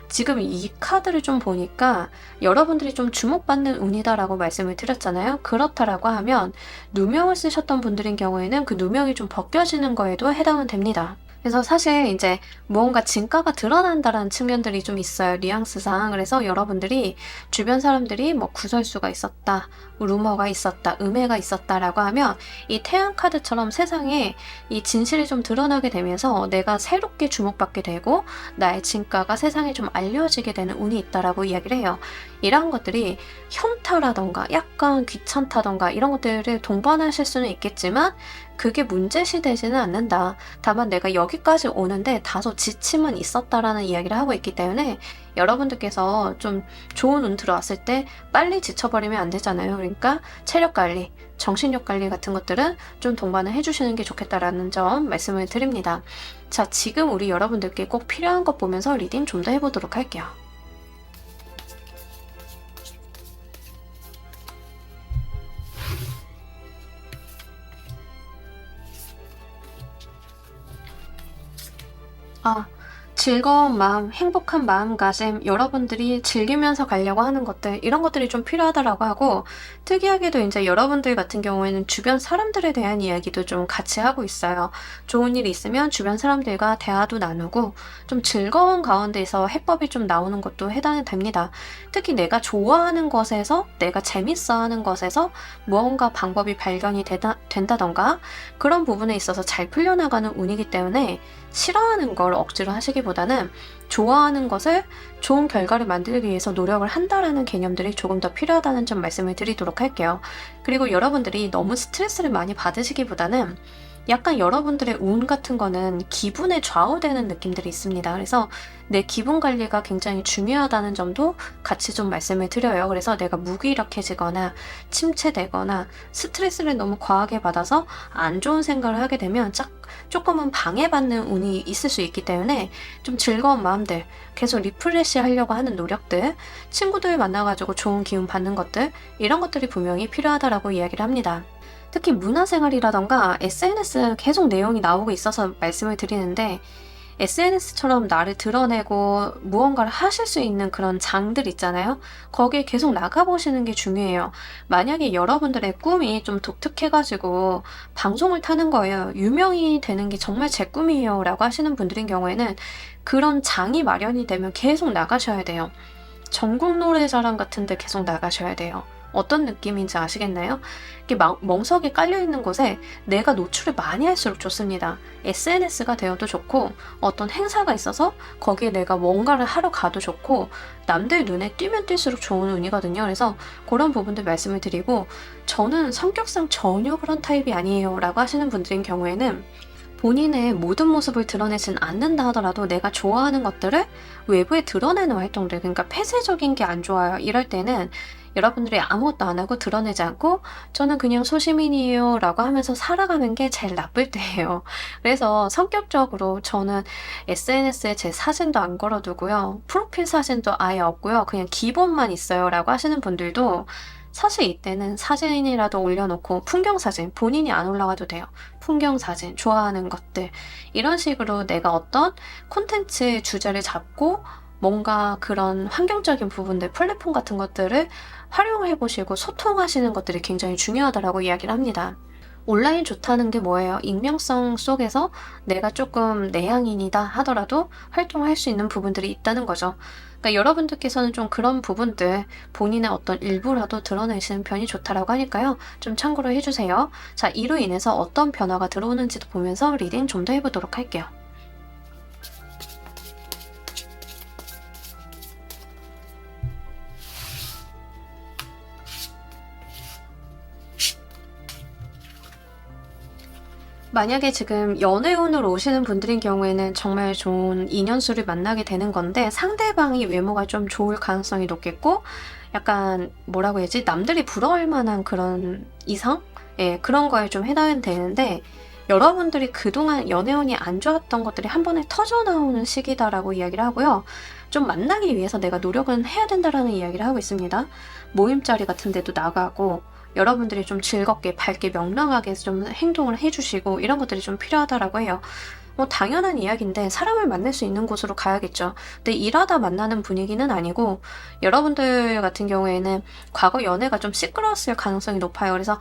지금 이 카드를 좀 보니까 여러분들이 좀 주목받는 운이다라고 말씀을 드렸잖아요. 그렇다라고 하면 누명을 쓰셨던 분들인 경우에는 그 누명이 좀 벗겨지는 거에도 해당은 됩니다. 그래서 사실 이제 무언가 진가가 드러난다라는 측면들이 좀 있어요. 뉘앙스상. 그래서 여러분들이 주변 사람들이 뭐 구설수가 있었다, 루머가 있었다, 음해가 있었다라고 하면 이 태양 카드처럼 세상에 이 진실이 좀 드러나게 되면서 내가 새롭게 주목받게 되고 나의 진가가 세상에 좀 알려지게 되는 운이 있다라고 이야기를 해요. 이러한 것들이 현타라던가 약간 귀찮다던가 이런 것들을 동반하실 수는 있겠지만 그게 문제시 되지는 않는다. 다만 내가 여기까지 오는데 다소 지침은 있었다라는 이야기를 하고 있기 때문에 여러분들께서 좀 좋은 운 들어왔을 때 빨리 지쳐버리면 안 되잖아요. 그러니까 체력 관리, 정신력 관리 같은 것들은 좀 동반을 해주시는 게 좋겠다라는 점 말씀을 드립니다. 자, 지금 우리 여러분들께 꼭 필요한 것 보면서 리딩 좀 더 해보도록 할게요. 아, 즐거운 마음, 행복한 마음가짐, 여러분들이 즐기면서 가려고 하는 것들, 이런 것들이 좀 필요하다라고 하고, 특이하게도 이제 여러분들 같은 경우에는 주변 사람들에 대한 이야기도 좀 같이 하고 있어요. 좋은 일이 있으면 주변 사람들과 대화도 나누고, 좀 즐거운 가운데서 해법이 좀 나오는 것도 해당이 됩니다. 특히 내가 좋아하는 것에서, 내가 재밌어 하는 것에서 무언가 방법이 발견이 된다던가, 그런 부분에 있어서 잘 풀려나가는 운이기 때문에 싫어하는 걸 억지로 하시기보다는 개념보다는 좋아하는 것을 좋은 결과를 만들기 위해서 노력을 한다라는 개념들이 조금 더 필요하다는 점 말씀을 드리도록 할게요. 그리고 여러분들이 너무 스트레스를 많이 받으시기보다는 약간 여러분들의 운 같은 거는 기분에 좌우되는 느낌들이 있습니다. 그래서 내 기분 관리가 굉장히 중요하다는 점도 같이 좀 말씀을 드려요. 그래서 내가 무기력해지거나 침체되거나 스트레스를 너무 과하게 받아서 안 좋은 생각을 하게 되면 조금은 방해받는 운이 있을 수 있기 때문에 좀 즐거운 마음들, 계속 리프레시 하려고 하는 노력들, 친구들 만나가지고 좋은 기운 받는 것들, 이런 것들이 분명히 필요하다라고 이야기를 합니다. 특히 문화생활이라던가 SNS 계속 내용이 나오고 있어서 말씀을 드리는데, SNS처럼 나를 드러내고 무언가를 하실 수 있는 그런 장들 있잖아요. 거기에 계속 나가보시는 게 중요해요. 만약에 여러분들의 꿈이 좀 독특해가지고 방송을 타는 거예요. 유명이 되는 게 정말 제 꿈이에요 라고 하시는 분들인 경우에는 그런 장이 마련이 되면 계속 나가셔야 돼요. 전국 노래자랑 같은 데 계속 나가셔야 돼요. 어떤 느낌인지 아시겠나요? 이게 멍석에 깔려있는 곳에 내가 노출을 많이 할수록 좋습니다. SNS가 되어도 좋고, 어떤 행사가 있어서 거기에 내가 뭔가를 하러 가도 좋고, 남들 눈에 띄면 띌수록 좋은 운이거든요. 그래서 그런 부분들 말씀을 드리고, 저는 성격상 전혀 그런 타입이 아니에요 라고 하시는 분들인 경우에는 본인의 모든 모습을 드러내진 않는다 하더라도 내가 좋아하는 것들을 외부에 드러내는 활동들, 그러니까 폐쇄적인 게 안 좋아요. 이럴 때는 여러분들이 아무것도 안 하고 드러내지 않고 저는 그냥 소시민이에요 라고 하면서 살아가는 게 제일 나쁠 때예요. 그래서 성격적으로 저는 SNS에 제 사진도 안 걸어두고요. 프로필 사진도 아예 없고요. 그냥 기본만 있어요 라고 하시는 분들도 사실 이때는 사진이라도 올려놓고 풍경사진, 본인이 안 올라가도 돼요. 풍경사진, 좋아하는 것들, 이런 식으로 내가 어떤 콘텐츠 주제를 잡고 뭔가 그런 환경적인 부분들, 플랫폼 같은 것들을 활용해 보시고 소통하시는 것들이 굉장히 중요하다라고 이야기를 합니다. 온라인 좋다는 게 뭐예요? 익명성 속에서 내가 조금 내향인이다 하더라도 활동할 수 있는 부분들이 있다는 거죠. 그러니까 여러분들께서는 좀 그런 부분들, 본인의 어떤 일부라도 드러내시는 편이 좋다라고 하니까요. 좀 참고로 해주세요. 자, 이로 인해서 어떤 변화가 들어오는지도 보면서 리딩 좀 더 해보도록 할게요. 만약에 지금 연애운으로 오시는 분들인 경우에는 정말 좋은 인연수를 만나게 되는 건데, 상대방이 외모가 좀 좋을 가능성이 높겠고, 약간 뭐라고 해야지, 남들이 부러워할 만한 그런 이상? 예, 그런 거에 좀 해당이 되는데, 여러분들이 그동안 연애운이 안 좋았던 것들이 한 번에 터져 나오는 시기다라고 이야기를 하고요. 좀 만나기 위해서 내가 노력은 해야 된다라는 이야기를 하고 있습니다. 모임자리 같은 데도 나가고, 여러분들이 좀 즐겁게 밝게 명랑하게 좀 행동을 해주시고 이런 것들이 좀 필요하다라고 해요. 뭐 당연한 이야기인데 사람을 만날 수 있는 곳으로 가야겠죠. 근데 일하다 만나는 분위기는 아니고, 여러분들 같은 경우에는 과거 연애가 좀 시끄러웠을 가능성이 높아요. 그래서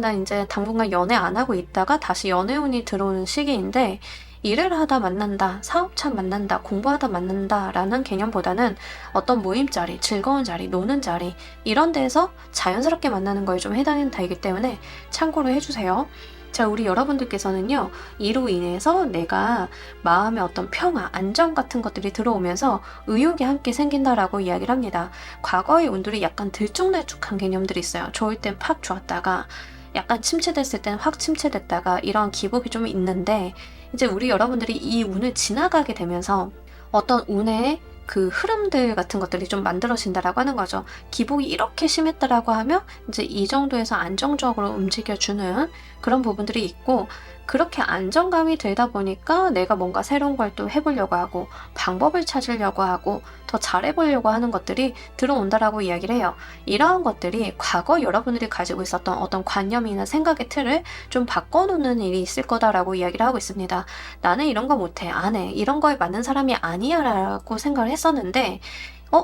나 이제 당분간 연애 안 하고 있다가 다시 연애운이 들어오는 시기인데, 일을 하다 만난다, 사업차 만난다, 공부하다 만난다 라는 개념보다는 어떤 모임 자리, 즐거운 자리, 노는 자리, 이런 데에서 자연스럽게 만나는 거에 좀 해당이 되기 때문에 참고로 해주세요. 자, 우리 여러분들께서는요, 이로 인해서 내가 마음의 어떤 평화, 안정 같은 것들이 들어오면서 의욕이 함께 생긴다라고 이야기를 합니다. 과거의 운들이 약간 들쭉날쭉한 개념들이 있어요. 좋을 땐 팍 좋았다가, 약간 침체됐을 땐 확 침체됐다가, 이런 기복이 좀 있는데, 이제 우리 여러분들이 이 운을 지나가게 되면서 어떤 운의 그 흐름들 같은 것들이 좀 만들어진다라고 하는 거죠. 기복이 이렇게 심했다라고 하면 이제 이 정도에서 안정적으로 움직여주는 그런 부분들이 있고, 그렇게 안정감이 들다 보니까 내가 뭔가 새로운 걸 또 해보려고 하고 방법을 찾으려고 하고 더 잘해보려고 하는 것들이 들어온다라고 이야기를 해요. 이러한 것들이 과거 여러분들이 가지고 있었던 어떤 관념이나 생각의 틀을 좀 바꿔놓는 일이 있을 거다라고 이야기를 하고 있습니다. 나는 이런 거 못해, 안 해, 이런 거에 맞는 사람이 아니야 라고 생각을 했었는데,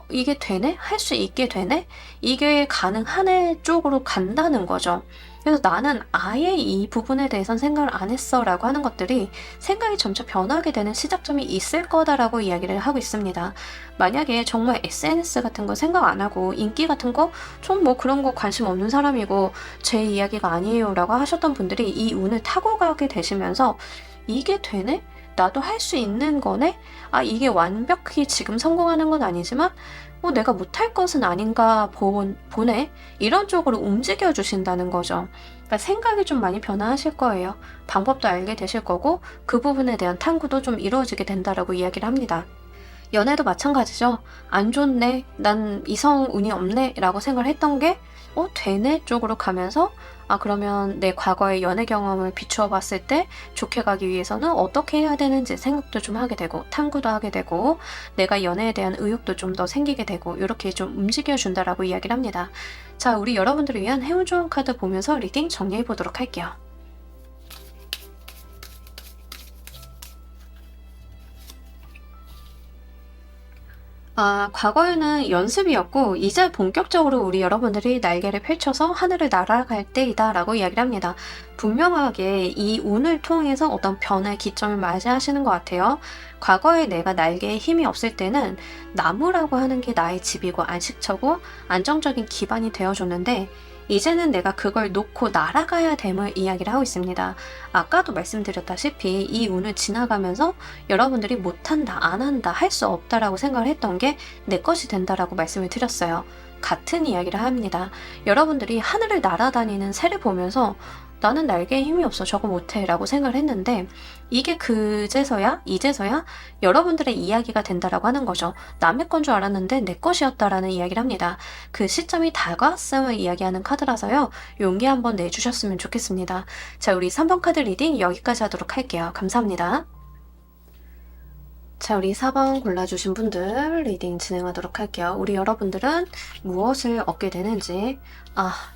이게 되네? 할 수 있게 되네? 이게 가능하네 쪽으로 간다는 거죠. 그래서 나는 아예 이 부분에 대해서는 생각을 안 했어 라고 하는 것들이 생각이 점차 변하게 되는 시작점이 있을 거다라고 이야기를 하고 있습니다. 만약에 정말 SNS 같은 거 생각 안 하고 인기 같은 거 좀 뭐 그런 거 관심 없는 사람이고 제 이야기가 아니에요 라고 하셨던 분들이 이 운을 타고 가게 되시면서 이게 되네? 나도 할 수 있는 거네? 아, 이게 완벽히 지금 성공하는 건 아니지만 내가 못할 것은 아닌가 보네? 이런 쪽으로 움직여 주신다는 거죠. 그러니까 생각이 좀 많이 변화하실 거예요. 방법도 알게 되실 거고 그 부분에 대한 탐구도 좀 이루어지게 된다라고 이야기를 합니다. 연애도 마찬가지죠. 안 좋네, 난 이성 운이 없네 라고 생각을 했던 게 되네 쪽으로 가면서 그러면 내 과거의 연애 경험을 비추어 봤을 때 좋게 가기 위해서는 어떻게 해야 되는지 생각도 좀 하게 되고 탐구도 하게 되고 내가 연애에 대한 의욕도 좀 더 생기게 되고 이렇게 좀 움직여 준다라고 이야기를 합니다. 자, 우리 여러분들을 위한 행운 좋은 카드 보면서 리딩 정리해 보도록 할게요. 과거에는 연습이었고 이제 본격적으로 우리 여러분들이 날개를 펼쳐서 하늘을 날아갈 때이다 라고 이야기를 합니다. 분명하게 이 운을 통해서 어떤 변화의 기점을 맞이하시는 것 같아요. 과거에 내가 날개에 힘이 없을 때는 나무라고 하는 게 나의 집이고 안식처고 안정적인 기반이 되어줬는데 이제는 내가 그걸 놓고 날아가야 됨을 이야기를 하고 있습니다. 아까도 말씀드렸다시피 이 운을 지나가면서 여러분들이 못한다, 안 한다, 할 수 없다라고 생각을 했던 게 내 것이 된다라고 말씀을 드렸어요. 같은 이야기를 합니다. 여러분들이 하늘을 날아다니는 새를 보면서 나는 날개에 힘이 없어, 저거 못해 라고 생각을 했는데 이게 이제서야 여러분들의 이야기가 된다라고 하는 거죠. 남의 건 줄 알았는데 내 것이었다라는 이야기를 합니다. 그 시점이 다가왔음을 이야기하는 카드라서요. 용기 한번 내주셨으면 좋겠습니다. 자, 우리 3번 카드 리딩 여기까지 하도록 할게요. 감사합니다. 자, 우리 4번 골라주신 분들 리딩 진행하도록 할게요. 우리 여러분들은 무엇을 얻게 되는지,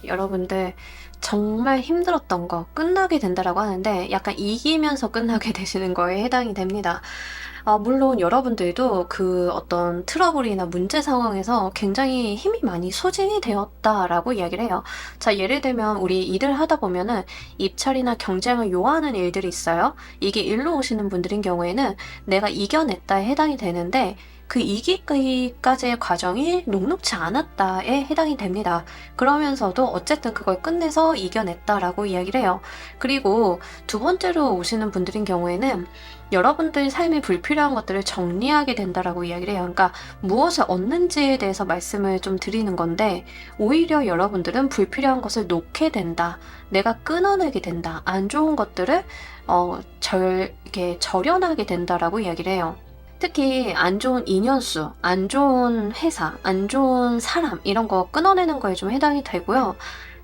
여러분들 정말 힘들었던 거 끝나게 된다라고 하는데 약간 이기면서 끝나게 되시는 거에 해당이 됩니다. 물론 여러분들도 그 어떤 트러블이나 문제 상황에서 굉장히 힘이 많이 소진이 되었다라고 이야기를 해요. 자, 예를 들면 우리 일을 하다 보면은 입찰이나 경쟁을 요하는 일들이 있어요. 이게 일로 오시는 분들인 경우에는 내가 이겨냈다에 해당이 되는데 그 이기기까지의 과정이 녹록지 않았다에 해당이 됩니다. 그러면서도 어쨌든 그걸 끝내서 이겨냈다라고 이야기를 해요. 그리고 두 번째로 오시는 분들인 경우에는 여러분들 삶에 불필요한 것들을 정리하게 된다라고 이야기를 해요. 그러니까 무엇을 얻는지에 대해서 말씀을 좀 드리는 건데 오히려 여러분들은 불필요한 것을 놓게 된다. 내가 끊어내게 된다. 안 좋은 것들을 이렇게 절연하게 된다라고 이야기를 해요. 특히 안 좋은 인연수, 안 좋은 회사, 안 좋은 사람 이런 거 끊어내는 거에 좀 해당이 되고요.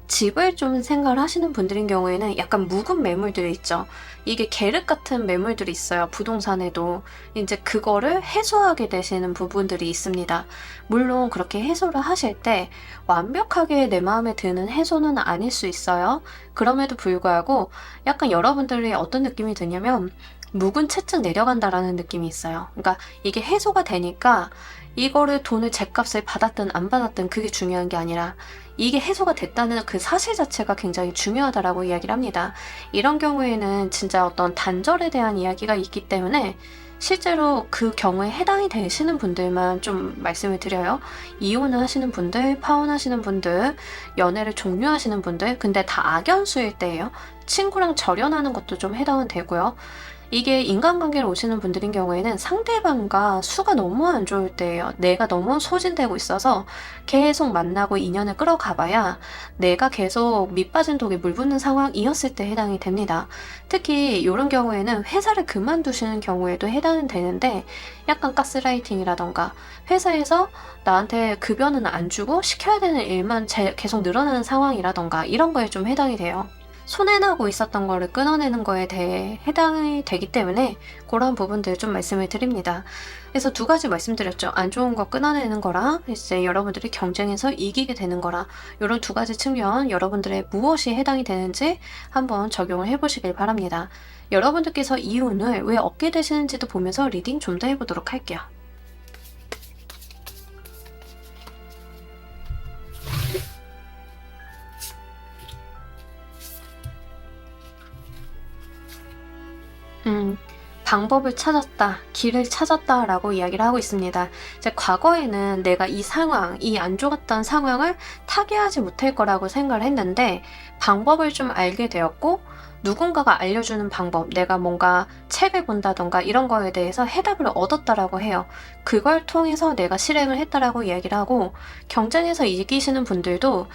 집을 좀 생각을 하시는 분들인 경우에는 약간 묵은 매물들이 있죠. 이게 계륵 같은 매물들이 있어요. 부동산에도. 이제 그거를 해소하게 되시는 부분들이 있습니다. 물론 그렇게 해소를 하실 때 완벽하게 내 마음에 드는 해소는 아닐 수 있어요. 그럼에도 불구하고 약간 여러분들이 어떤 느낌이 드냐면 묵은 채찍 내려간다라는 느낌이 있어요. 그러니까 이게 해소가 되니까 이거를 돈을 죗값을 받았든 안 받았든 그게 중요한 게 아니라 이게 해소가 됐다는 그 사실 자체가 굉장히 중요하다라고 이야기를 합니다. 이런 경우에는 진짜 어떤 단절에 대한 이야기가 있기 때문에 실제로 그 경우에 해당이 되시는 분들만 좀 말씀을 드려요. 이혼을 하시는 분들, 파혼하시는 분들, 연애를 종료하시는 분들, 근데 다 악연수일 때예요. 친구랑 절연하는 것도 좀 해당은 되고요. 이게 인간관계로 오시는 분들인 경우에는 상대방과 수가 너무 안 좋을 때예요. 내가 너무 소진되고 있어서 계속 만나고 인연을 끌어가봐야 내가 계속 밑빠진 독에 물 붓는 상황이었을 때 해당이 됩니다. 특히 이런 경우에는 회사를 그만두시는 경우에도 해당은 되는데 약간 가스라이팅이라던가 회사에서 나한테 급여는 안 주고 시켜야 되는 일만 계속 늘어나는 상황이라던가 이런 거에 좀 해당이 돼요. 손해나고 있었던 거를 끊어내는 거에 대해 해당이 되기 때문에 그런 부분들 좀 말씀을 드립니다. 그래서 두 가지 말씀드렸죠. 안 좋은 거 끊어내는 거랑 이제 여러분들이 경쟁에서 이기게 되는 거랑 이런 두 가지 측면 여러분들의 무엇이 해당이 되는지 한번 적용을 해보시길 바랍니다. 여러분들께서 이 운을 왜 얻게 되시는지도 보면서 리딩 좀 더 해보도록 할게요. 방법을 찾았다, 길을 찾았다 라고 이야기를 하고 있습니다. 이제 과거에는 내가 이 상황, 이 안 좋았던 상황을 타개하지 못할 거라고 생각을 했는데 방법을 좀 알게 되었고 누군가가 알려주는 방법, 내가 뭔가 책을 본다던가 이런 거에 대해서 해답을 얻었다라고 해요. 그걸 통해서 내가 실행을 했다라고 이야기를 하고, 경쟁에서 이기시는 분들도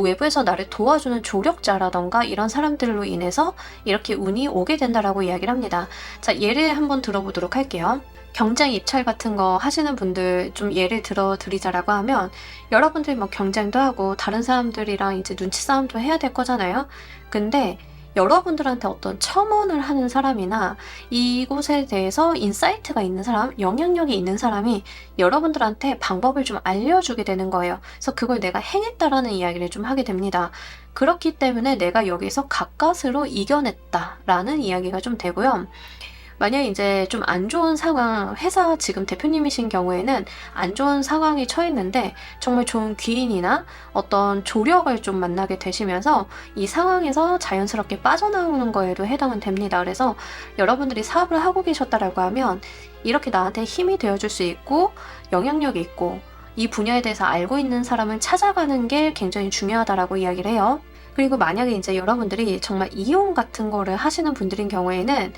외부에서 나를 도와주는 조력자라던가 이런 사람들로 인해서 이렇게 운이 오게 된다라고 이야기를 합니다. 자, 예를 한번 들어보도록 할게요. 경쟁 입찰 같은 거 하시는 분들 좀 예를 들어 드리자라고 하면, 여러분들이 뭐 경쟁도 하고 다른 사람들이랑 이제 눈치 싸움도 해야 될 거잖아요. 근데 여러분들한테 어떤 첨언을 하는 사람이나 이곳에 대해서 인사이트가 있는 사람, 영향력이 있는 사람이 여러분들한테 방법을 좀 알려주게 되는 거예요. 그래서 그걸 내가 행했다라는 이야기를 좀 하게 됩니다. 그렇기 때문에 내가 여기서 가까스로 이겨냈다라는 이야기가 좀 되고요. 만약에 이제 좀 안 좋은 상황, 회사 지금 대표님이신 경우에는 안 좋은 상황에 처했는데 정말 좋은 귀인이나 어떤 조력을 좀 만나게 되시면서 이 상황에서 자연스럽게 빠져나오는 거에도 해당은 됩니다. 그래서 여러분들이 사업을 하고 계셨다라고 하면 이렇게 나한테 힘이 되어줄 수 있고 영향력이 있고 이 분야에 대해서 알고 있는 사람을 찾아가는 게 굉장히 중요하다라고 이야기를 해요. 그리고 만약에 이제 여러분들이 정말 이용 같은 거를 하시는 분들인 경우에는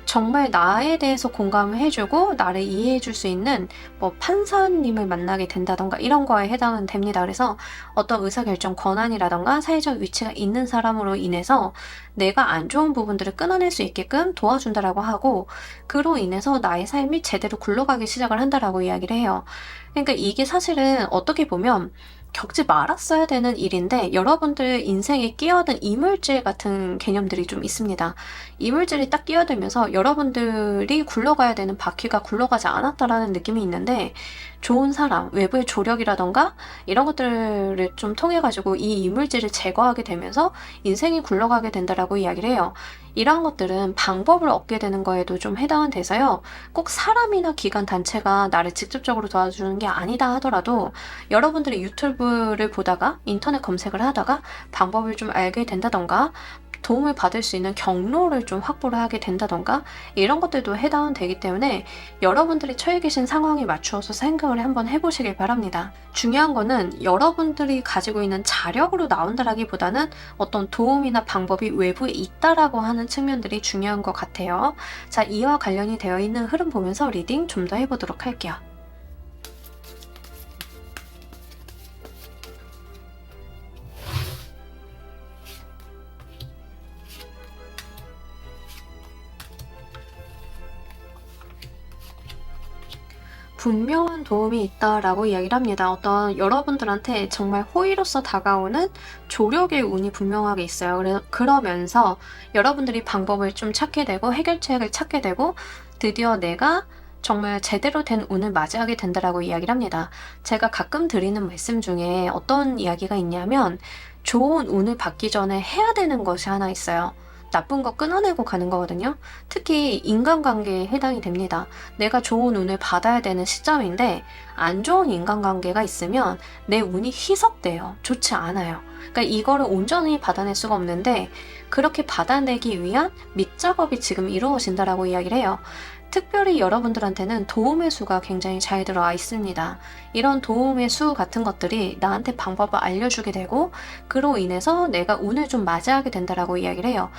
정말 나에 대해서 공감을 해주고 나를 이해해줄 수 있는 뭐 판사님을 만나게 된다던가 이런 거에 해당은 됩니다. 그래서 어떤 의사결정 권한이라던가 사회적 위치가 있는 사람으로 인해서 내가 안 좋은 부분들을 끊어낼 수 있게끔 도와준다라고 하고, 그로 인해서 나의 삶이 제대로 굴러가기 시작을 한다라고 이야기를 해요. 그러니까 이게 사실은 어떻게 보면 겪지 말았어야 되는 일인데 여러분들 인생에 끼어든 이물질 같은 개념들이 좀 있습니다. 이물질이 딱 끼어들면서 여러분들이 굴러가야 되는 바퀴가 굴러가지 않았다라는 느낌이 있는데, 좋은 사람, 외부의 조력이라던가 이런 것들을 좀 통해 가지고 이 이물질을 제거하게 되면서 인생이 굴러가게 된다라고 이야기를 해요. 이런 것들은 방법을 얻게 되는 거에도 좀 해당은 돼서요. 꼭 사람이나 기관 단체가 나를 직접적으로 도와주는 게 아니다 하더라도 여러분들이 유튜브를 보다가 인터넷 검색을 하다가 방법을 좀 알게 된다던가 도움을 받을 수 있는 경로를 좀 확보를 하게 된다던가 이런 것들도 해당은 되기 때문에 여러분들이 처해 계신 상황에 맞추어서 생각을 한번 해보시길 바랍니다. 중요한 거는 여러분들이 가지고 있는 자력으로 나온다라기보다는 어떤 도움이나 방법이 외부에 있다라고 하는 측면들이 중요한 것 같아요. 자, 이와 관련이 되어 있는 흐름 보면서 리딩 좀 더 해보도록 할게요. 분명한 도움이 있다라고 이야기를 합니다. 어떤 여러분들한테 정말 호의로서 다가오는 조력의 운이 분명하게 있어요. 그러면서 여러분들이 방법을 좀 찾게 되고 해결책을 찾게 되고 드디어 내가 정말 제대로 된 운을 맞이하게 된다라고 이야기를 합니다. 제가 가끔 드리는 말씀 중에 어떤 이야기가 있냐면, 좋은 운을 받기 전에 해야 되는 것이 하나 있어요. 나쁜 거 끊어내고 가는 거거든요. 특히 인간관계에 해당이 됩니다. 내가 좋은 운을 받아야 되는 시점인데 안 좋은 인간관계가 있으면 내 운이 희석돼요. 좋지 않아요. 그러니까 이거를 온전히 받아낼 수가 없는데, 그렇게 받아내기 위한 밑작업이 지금 이루어진다라고 이야기를 해요. 특별히 여러분들한테는 도움의 수가 굉장히 잘 들어와 있습니다. 이런 도움의 수 같은 것들이 나한테 방법을 알려주게 되고, 그로 인해서 내가 운을 좀 맞이하게 된다라고 이야기를 해요.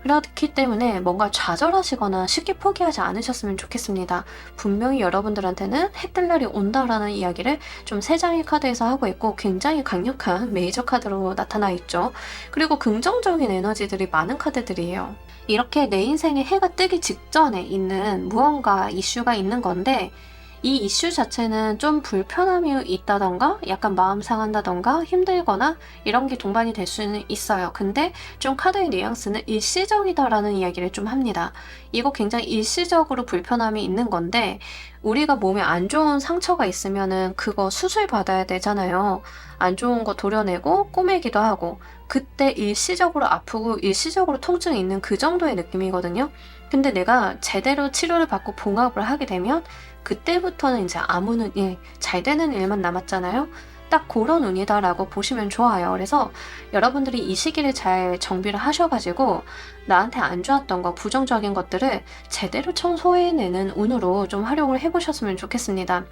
그렇기 때문에 뭔가 좌절하시거나 쉽게 포기하지 않으셨으면 좋겠습니다. 분명히 여러분들한테는 해뜰 날이 온다라는 이야기를 좀 세 장의 카드에서 하고 있고, 굉장히 강력한 메이저 카드로 나타나 있죠. 그리고 긍정적인 에너지들이 많은 카드들이에요. 이렇게 내 인생에 해가 뜨기 직전에 있는 무언가 이슈가 있는 건데, 이 이슈 자체는 좀 불편함이 있다던가 약간 마음 상한다던가 힘들거나 이런 게 동반이 될 수는 있어요. 근데 좀 카드의 뉘앙스는 일시적이다라는 이야기를 좀 합니다. 이거 굉장히 일시적으로 불편함이 있는 건데, 우리가 몸에 안 좋은 상처가 있으면은 그거 수술 받아야 되잖아요. 안 좋은 거 도려내고 꼬매기도 하고, 그때 일시적으로 아프고 일시적으로 통증이 있는 그 정도의 느낌이거든요. 근데 내가 제대로 치료를 받고 봉합을 하게 되면 그때부터는 이제 아무는 잘 되는 일만 남았잖아요. 딱 그런 운이다라고 보시면 좋아요. 그래서 여러분들이 이 시기를 잘 정비를 하셔가지고 나한테 안 좋았던 거, 부정적인 것들을 제대로 청소해내는 운으로 좀 활용을 해보셨으면 좋겠습니다.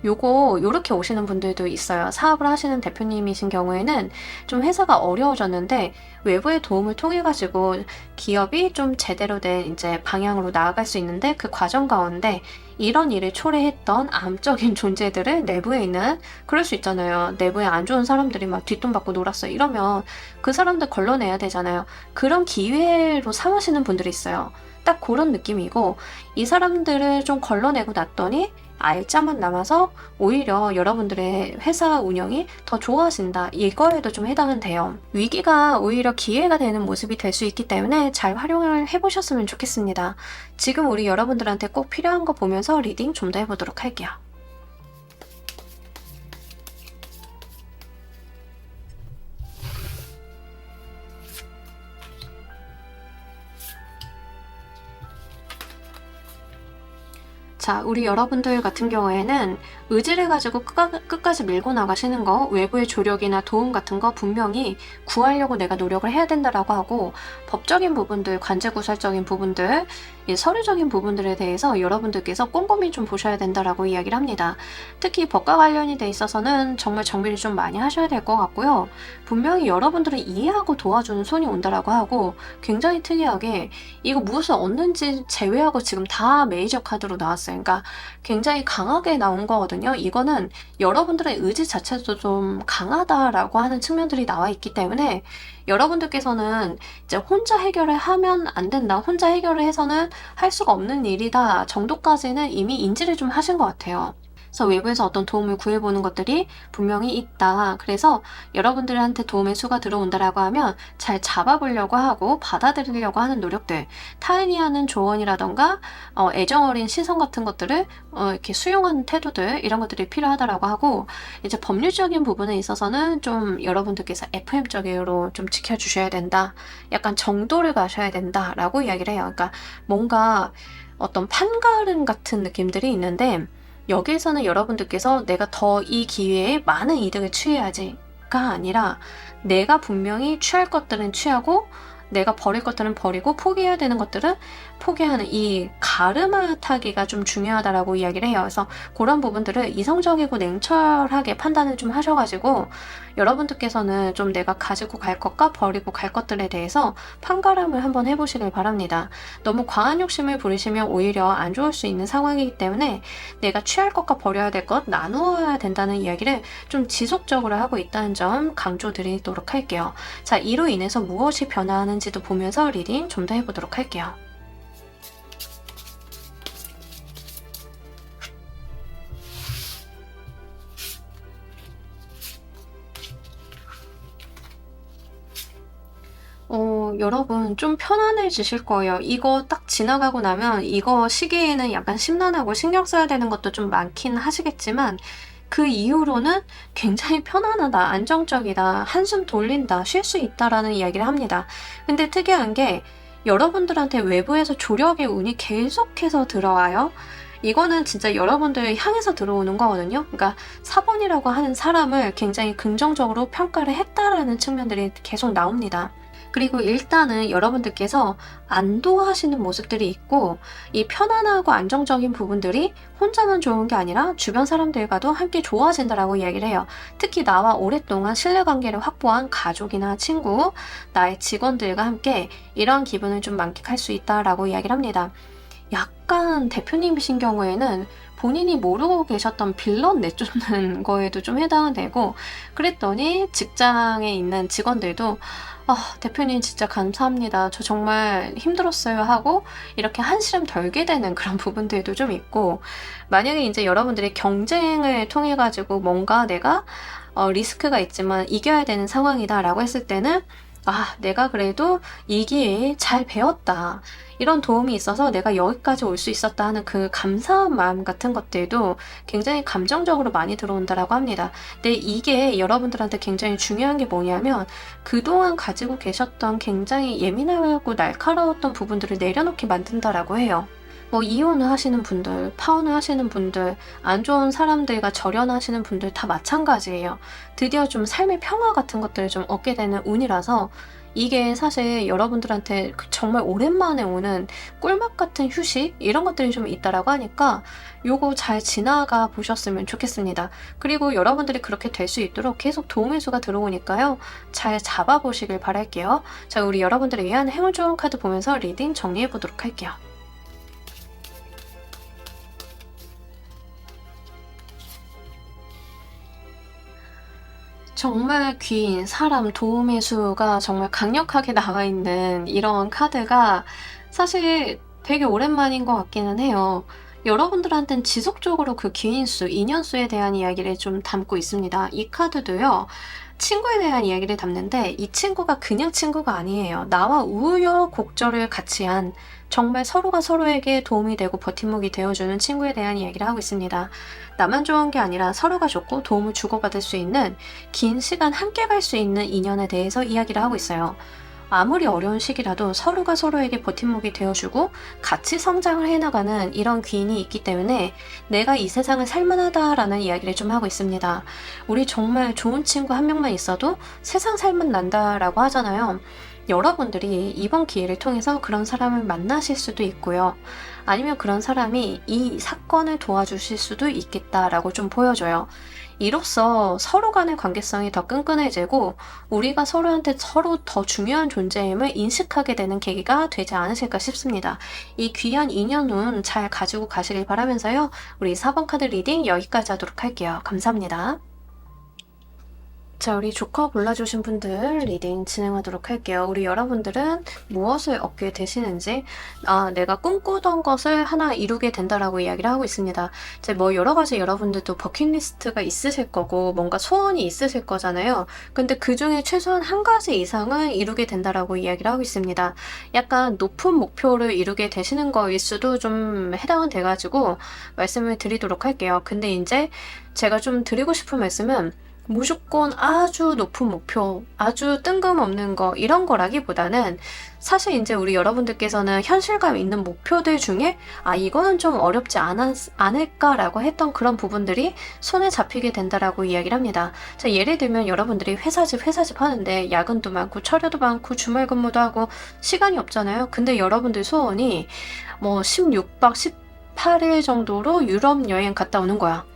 요렇게 오시는 분들도 있어요. 사업을 하시는 대표님이신 경우에는 좀 회사가 어려워졌는데 외부의 도움을 통해 가지고 기업이 좀 제대로 된 이제 방향으로 나아갈 수 있는데 그 과정 가운데 이런 일을 초래했던 암적인 존재들을 내부에 있는 그럴 수 있잖아요. 내부에 안 좋은 사람들이 막 뒷돈 받고 놀았어요. 이러면 그 사람들 걸러내야 되잖아요. 그런 기회로 삼으시는 분들이 있어요. 딱 그런 느낌이고 이 사람들을 좀 걸러내고 났더니 알짜만 남아서 오히려 여러분들의 회사 운영이 더 좋아진다. 이거에도 좀 해당은 돼요. 위기가 오히려 기회가 되는 모습이 될 수 있기 때문에 잘 활용을 해보셨으면 좋겠습니다. 지금 우리 여러분들한테 꼭 필요한 거 보면서 리딩 좀 더 해보도록 할게요. 자, 우리 여러분들 같은 경우에는 의지를 가지고 끝까지 밀고 나가시는 거, 외부의 조력이나 도움 같은 거 분명히 구하려고 내가 노력을 해야 된다라고 하고, 법적인 부분들, 관제구설적인 부분들, 서류적인 부분들에 대해서 여러분들께서 꼼꼼히 좀 보셔야 된다라고 이야기를 합니다. 특히 법과 관련이 돼 있어서는 정말 정비를 좀 많이 하셔야 될 것 같고요. 분명히 여러분들을 이해하고 도와주는 손이 온다라고 하고, 굉장히 특이하게 이거 무엇을 얻는지 제외하고 지금 다 메이저 카드로 나왔어요. 그러니까 굉장히 강하게 나온 거거든요. 이거는 여러분들의 의지 자체도 좀 강하다라고 하는 측면들이 나와 있기 때문에 여러분들께서는 이제 혼자 해결을 하면 안 된다. 혼자 해결을 해서는 할 수가 없는 일이다 정도까지는 이미 인지를 좀 하신 것 같아요. 그래서 외부에서 어떤 도움을 구해보는 것들이 분명히 있다. 그래서 여러분들한테 도움의 수가 들어온다라고 하면 잘 잡아보려고 하고 받아들이려고 하는 노력들, 타인이 하는 조언이라던가 애정 어린 시선 같은 것들을 이렇게 수용하는 태도들, 이런 것들이 필요하다라고 하고, 이제 법률적인 부분에 있어서는 좀 여러분들께서 FM적으로 좀 지켜주셔야 된다. 약간 정도를 가셔야 된다라고 이야기를 해요. 그러니까 뭔가 어떤 판가름 같은 느낌들이 있는데, 여기에서는 여러분들께서 내가 더 이 기회에 많은 이득을 취해야지가 아니라 내가 분명히 취할 것들은 취하고 내가 버릴 것들은 버리고 포기해야 되는 것들은 포기하는 이 가르마 타기가 좀 중요하다라고 이야기를 해요. 그래서 그런 부분들을 이성적이고 냉철하게 판단을 좀 하셔가지고 여러분들께서는 좀 내가 가지고 갈 것과 버리고 갈 것들에 대해서 판가름을 한번 해보시길 바랍니다. 너무 과한 욕심을 부리시면 오히려 안 좋을 수 있는 상황이기 때문에 내가 취할 것과 버려야 될 것 나누어야 된다는 이야기를 좀 지속적으로 하고 있다는 점 강조드리도록 할게요. 자, 이로 인해서 무엇이 변화하는지도 보면서 리딩 좀 더 해보도록 할게요. 여러분 좀 편안해지실 거예요. 이거 딱 지나가고 나면 이거 시기에는 약간 심란하고 신경 써야 되는 것도 좀 많긴 하시겠지만 그 이후로는 굉장히 편안하다, 안정적이다, 한숨 돌린다, 쉴 수 있다라는 이야기를 합니다. 근데 특이한 게 여러분들한테 외부에서 조력의 운이 계속해서 들어와요. 이거는 진짜 여러분들 향해서 들어오는 거거든요. 그러니까 4번이라고 하는 사람을 굉장히 긍정적으로 평가를 했다라는 측면들이 계속 나옵니다. 그리고 일단은 여러분들께서 안도하시는 모습들이 있고 이 편안하고 안정적인 부분들이 혼자만 좋은 게 아니라 주변 사람들과도 함께 좋아진다라고 이야기를 해요. 특히 나와 오랫동안 신뢰관계를 확보한 가족이나 친구, 나의 직원들과 함께 이러한 기분을 좀 만끽할 수 있다라고 이야기를 합니다. 약간 대표님이신 경우에는 본인이 모르고 계셨던 빌런 내쫓는 거에도 좀 해당은 되고, 그랬더니 직장에 있는 직원들도 대표님 진짜 감사합니다. 저 정말 힘들었어요 하고 이렇게 한시름 덜게 되는 그런 부분들도 좀 있고, 만약에 이제 여러분들이 경쟁을 통해 가지고 뭔가 내가 리스크가 있지만 이겨야 되는 상황이다라고 했을 때는 내가 그래도 이 기회에 잘 배웠다. 이런 도움이 있어서 내가 여기까지 올 수 있었다 하는 그 감사한 마음 같은 것들도 굉장히 감정적으로 많이 들어온다라고 합니다. 근데 이게 여러분들한테 굉장히 중요한 게 뭐냐면 그동안 가지고 계셨던 굉장히 예민하고 날카로웠던 부분들을 내려놓게 만든다라고 해요. 뭐 이혼을 하시는 분들, 파혼을 하시는 분들, 안 좋은 사람들과 절연하시는 분들 다 마찬가지예요. 드디어 좀 삶의 평화 같은 것들을 좀 얻게 되는 운이라서 이게 사실 여러분들한테 정말 오랜만에 오는 꿀맛 같은 휴식 이런 것들이 좀 있다라고 하니까 요거 잘 지나가 보셨으면 좋겠습니다. 그리고 여러분들이 그렇게 될 수 있도록 계속 도움의 수가 들어오니까요. 잘 잡아 보시길 바랄게요. 자, 우리 여러분들을 위한 행운 좋은 카드 보면서 리딩 정리해 보도록 할게요. 정말 귀인, 사람, 도움의 수가 정말 강력하게 나와 있는 이런 카드가 사실 되게 오랜만인 것 같기는 해요. 여러분들한텐 지속적으로 그 귀인 수, 인연 수에 대한 이야기를 좀 담고 있습니다. 이 카드도요, 친구에 대한 이야기를 담는데 이 친구가 그냥 친구가 아니에요. 나와 우여곡절을 같이 한 정말 서로가 서로에게 도움이 되고 버팀목이 되어주는 친구에 대한 이야기를 하고 있습니다. 나만 좋은 게 아니라 서로가 좋고 도움을 주고받을 수 있는 긴 시간 함께 갈 수 있는 인연에 대해서 이야기를 하고 있어요. 아무리 어려운 시기라도 서로가 서로에게 버팀목이 되어주고 같이 성장을 해나가는 이런 귀인이 있기 때문에 내가 이 세상을 살만하다라는 이야기를 좀 하고 있습니다. 우리 정말 좋은 친구 한 명만 있어도 세상 살만 난다라고 하잖아요. 여러분들이 이번 기회를 통해서 그런 사람을 만나실 수도 있고요. 아니면 그런 사람이 이 사건을 도와주실 수도 있겠다라고 좀 보여줘요. 이로써 서로 간의 관계성이 더 끈끈해지고 우리가 서로한테 서로 더 중요한 존재임을 인식하게 되는 계기가 되지 않으실까 싶습니다. 이 귀한 인연운 잘 가지고 가시길 바라면서요. 우리 4번 카드 리딩 여기까지 하도록 할게요. 감사합니다. 자, 우리 조커 골라주신 분들 리딩 진행하도록 할게요. 우리 여러분들은 무엇을 얻게 되시는지, 내가 꿈꾸던 것을 하나 이루게 된다라고 이야기를 하고 있습니다. 이제 뭐 여러 가지 여러분들도 버킷리스트가 있으실 거고, 뭔가 소원이 있으실 거잖아요. 근데 그 중에 최소한 한 가지 이상은 이루게 된다라고 이야기를 하고 있습니다. 약간 높은 목표를 이루게 되시는 거일 수도 좀 해당은 돼가지고 말씀을 드리도록 할게요. 근데 이제 제가 좀 드리고 싶은 말씀은 무조건 아주 높은 목표, 아주 뜬금없는 거 이런 거라기보다는 사실 이제 우리 여러분들께서는 현실감 있는 목표들 중에 이거는 좀 어렵지 않을까라고 했던 그런 부분들이 손에 잡히게 된다라고 이야기를 합니다. 자, 예를 들면 여러분들이 회사집 하는데 야근도 많고 철야도 많고 주말 근무도 하고 시간이 없잖아요. 근데 여러분들 소원이 뭐 16박 18일 정도로 유럽 여행 갔다 오는 거야.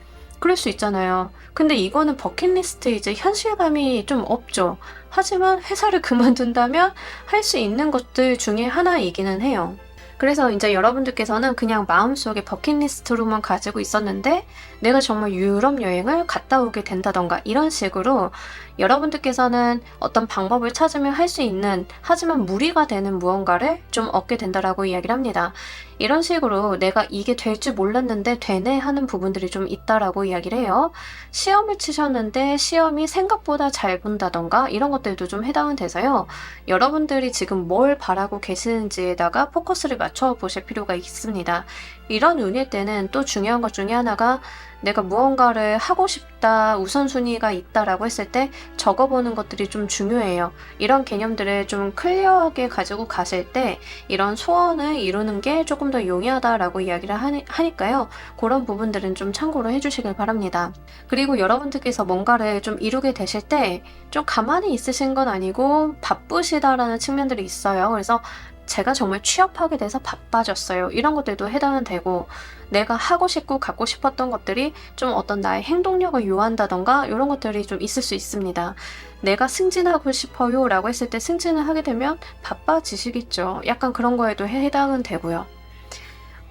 그럴 수 있잖아요. 근데 이거는 버킷리스트 이제 현실감이 좀 없죠. 하지만 회사를 그만둔다면 할 수 있는 것들 중에 하나이기는 해요. 그래서 이제 여러분들께서는 그냥 마음속에 버킷리스트로만 가지고 있었는데 내가 정말 유럽 여행을 갔다 오게 된다던가 이런 식으로 여러분들께서는 어떤 방법을 찾으면 할 수 있는 하지만 무리가 되는 무언가를 좀 얻게 된다라고 이야기를 합니다. 이런 식으로 내가 이게 될 줄 몰랐는데 되네 하는 부분들이 좀 있다라고 이야기를 해요. 시험을 치셨는데 시험이 생각보다 잘 본다던가 이런 것들도 좀 해당은 돼서요. 여러분들이 지금 뭘 바라고 계시는지에다가 포커스를 맞춰 보실 필요가 있습니다. 이런 운일 때는 또 중요한 것 중에 하나가 내가 무언가를 하고 싶다, 우선순위가 있다라고 했을 때 적어보는 것들이 좀 중요해요. 이런 개념들을 좀 클리어하게 가지고 가실 때 이런 소원을 이루는 게 조금 더 용이하다라고 이야기를 하니까요. 그런 부분들은 좀 참고로 해주시길 바랍니다. 그리고 여러분들께서 뭔가를 좀 이루게 되실 때 좀 가만히 있으신 건 아니고 바쁘시다라는 측면들이 있어요. 그래서 제가 정말 취업하게 돼서 바빠졌어요. 이런 것들도 해당은 되고 내가 하고 싶고 갖고 싶었던 것들이 좀 어떤 나의 행동력을 요한다던가 이런 것들이 좀 있을 수 있습니다. 내가 승진하고 싶어요 라고 했을 때 승진을 하게 되면 바빠지시겠죠. 약간 그런 거에도 해당은 되고요.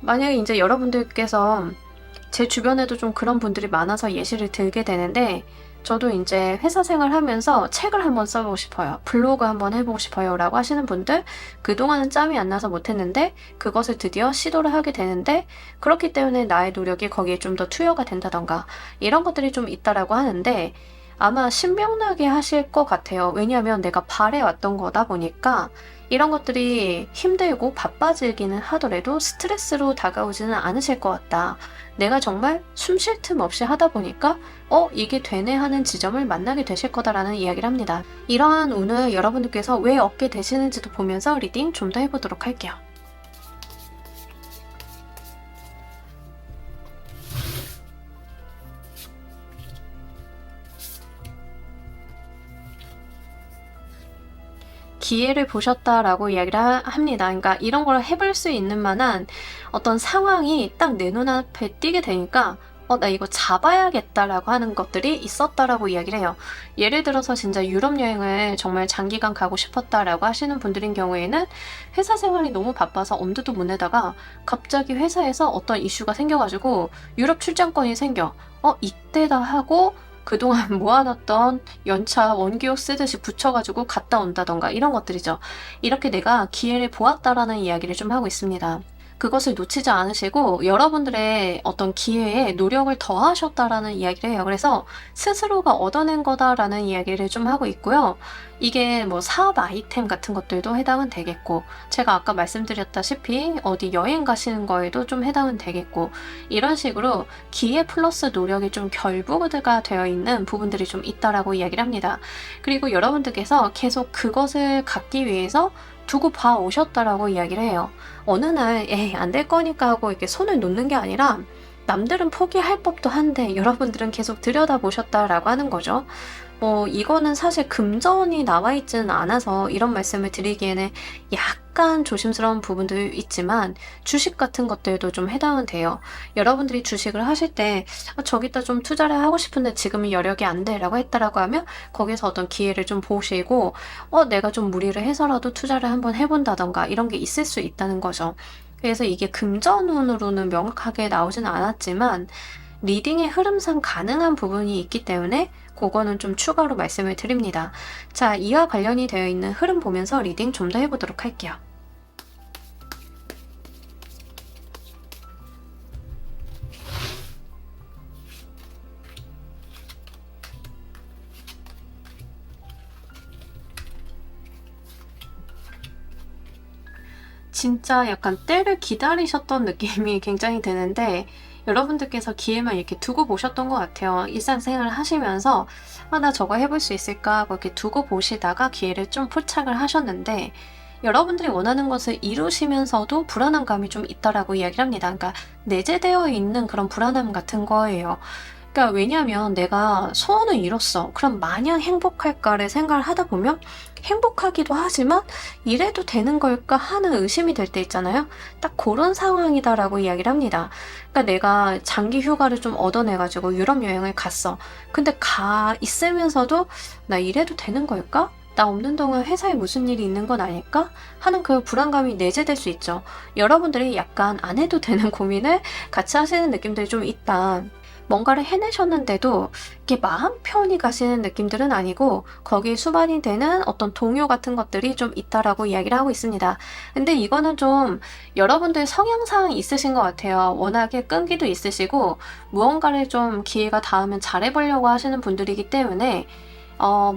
만약에 이제 여러분들께서 제 주변에도 좀 그런 분들이 많아서 예시를 들게 되는데 저도 이제 회사 생활하면서 책을 한번 써보고 싶어요. 블로그 한번 해보고 싶어요 라고 하시는 분들 그동안은 짬이 안 나서 못했는데 그것을 드디어 시도를 하게 되는데 그렇기 때문에 나의 노력이 거기에 좀 더 투여가 된다던가 이런 것들이 좀 있다라고 하는데 아마 신명나게 하실 것 같아요. 왜냐하면 내가 바래왔던 거다 보니까 이런 것들이 힘들고 바빠지기는 하더라도 스트레스로 다가오지는 않으실 것 같다. 내가 정말 숨 쉴 틈 없이 하다 보니까 이게 되네 하는 지점을 만나게 되실 거다라는 이야기를 합니다. 이러한 운을 여러분들께서 왜 얻게 되시는지도 보면서 리딩 좀 더 해보도록 할게요. 기회를 보셨다라고 이야기를 합니다. 그러니까 이런 걸 해볼 수 있는 만한 어떤 상황이 딱 내 눈앞에 띄게 되니까 나 이거 잡아야겠다라고 하는 것들이 있었다라고 이야기를 해요. 예를 들어서 진짜 유럽 여행을 정말 장기간 가고 싶었다라고 하시는 분들인 경우에는 회사 생활이 너무 바빠서 엄두도 못 내다가 갑자기 회사에서 어떤 이슈가 생겨가지고 유럽 출장권이 생겨. 이때다 하고 그동안 모아놨던 연차 원기옥 쓰듯이 붙여가지고 갔다 온다던가 이런 것들이죠. 이렇게 내가 기회를 보았다라는 이야기를 좀 하고 있습니다. 그것을 놓치지 않으시고 여러분들의 어떤 기회에 노력을 더하셨다라는 이야기를 해요. 그래서 스스로가 얻어낸 거다라는 이야기를 좀 하고 있고요. 이게 뭐 사업 아이템 같은 것들도 해당은 되겠고, 제가 아까 말씀드렸다시피 어디 여행 가시는 거에도 좀 해당은 되겠고, 이런 식으로 기회 플러스 노력이 좀 결부가 되어 있는 부분들이 좀 있다라고 이야기를 합니다. 그리고 여러분들께서 계속 그것을 갖기 위해서 두고 봐 오셨다라고 이야기를 해요. 어느 날 안 될 거니까 하고 이렇게 손을 놓는 게 아니라 남들은 포기할 법도 한데 여러분들은 계속 들여다보셨다라고 하는 거죠. 이거는 사실 금전이 나와 있지는 않아서 이런 말씀을 드리기에는 약간 조심스러운 부분도 있지만 주식 같은 것들도 좀 해당은 돼요. 여러분들이 주식을 하실 때 저기다 좀 투자를 하고 싶은데 지금은 여력이 안 돼라고 했다라고 하면 거기서 어떤 기회를 좀 보시고 내가 좀 무리를 해서라도 투자를 한번 해본다던가 이런 게 있을 수 있다는 거죠. 그래서 이게 금전운으로는 명확하게 나오진 않았지만 리딩의 흐름상 가능한 부분이 있기 때문에 그거는 좀 추가로 말씀을 드립니다. 자, 이와 관련이 되어 있는 흐름 보면서 리딩 좀 더 해보도록 할게요. 진짜 약간 때를 기다리셨던 느낌이 굉장히 드는데 여러분들께서 기회만 이렇게 두고 보셨던 것 같아요. 일상생활을 하시면서 나 저거 해볼 수 있을까 하고 이렇게 두고 보시다가 기회를 좀 포착을 하셨는데 여러분들이 원하는 것을 이루시면서도 불안한 감이 좀 있다라고 이야기를 합니다. 그러니까 내재되어 있는 그런 불안함 같은 거예요. 그러니까 왜냐하면 내가 소원을 이뤘어. 그럼 마냥 행복할까를 생각을 하다 보면 행복하기도 하지만 이래도 되는 걸까 하는 의심이 될 때 있잖아요. 딱 그런 상황이다라고 이야기를 합니다. 그러니까 내가 장기 휴가를 좀 얻어내가지고 유럽 여행을 갔어. 근데 가 있으면서도 나 이래도 되는 걸까? 나 없는 동안 회사에 무슨 일이 있는 건 아닐까? 하는 그 불안감이 내재될 수 있죠. 여러분들이 약간 안 해도 되는 고민을 같이 하시는 느낌들이 좀 있다. 뭔가를 해내셨는데도 이렇게 마음 편히 가시는 느낌들은 아니고 거기에 수반이 되는 어떤 동요 같은 것들이 좀 있다라고 이야기를 하고 있습니다. 근데 이거는 좀 여러분들 성향상 있으신 것 같아요. 워낙에 끈기도 있으시고 무언가를 좀 기회가 닿으면 잘해보려고 하시는 분들이기 때문에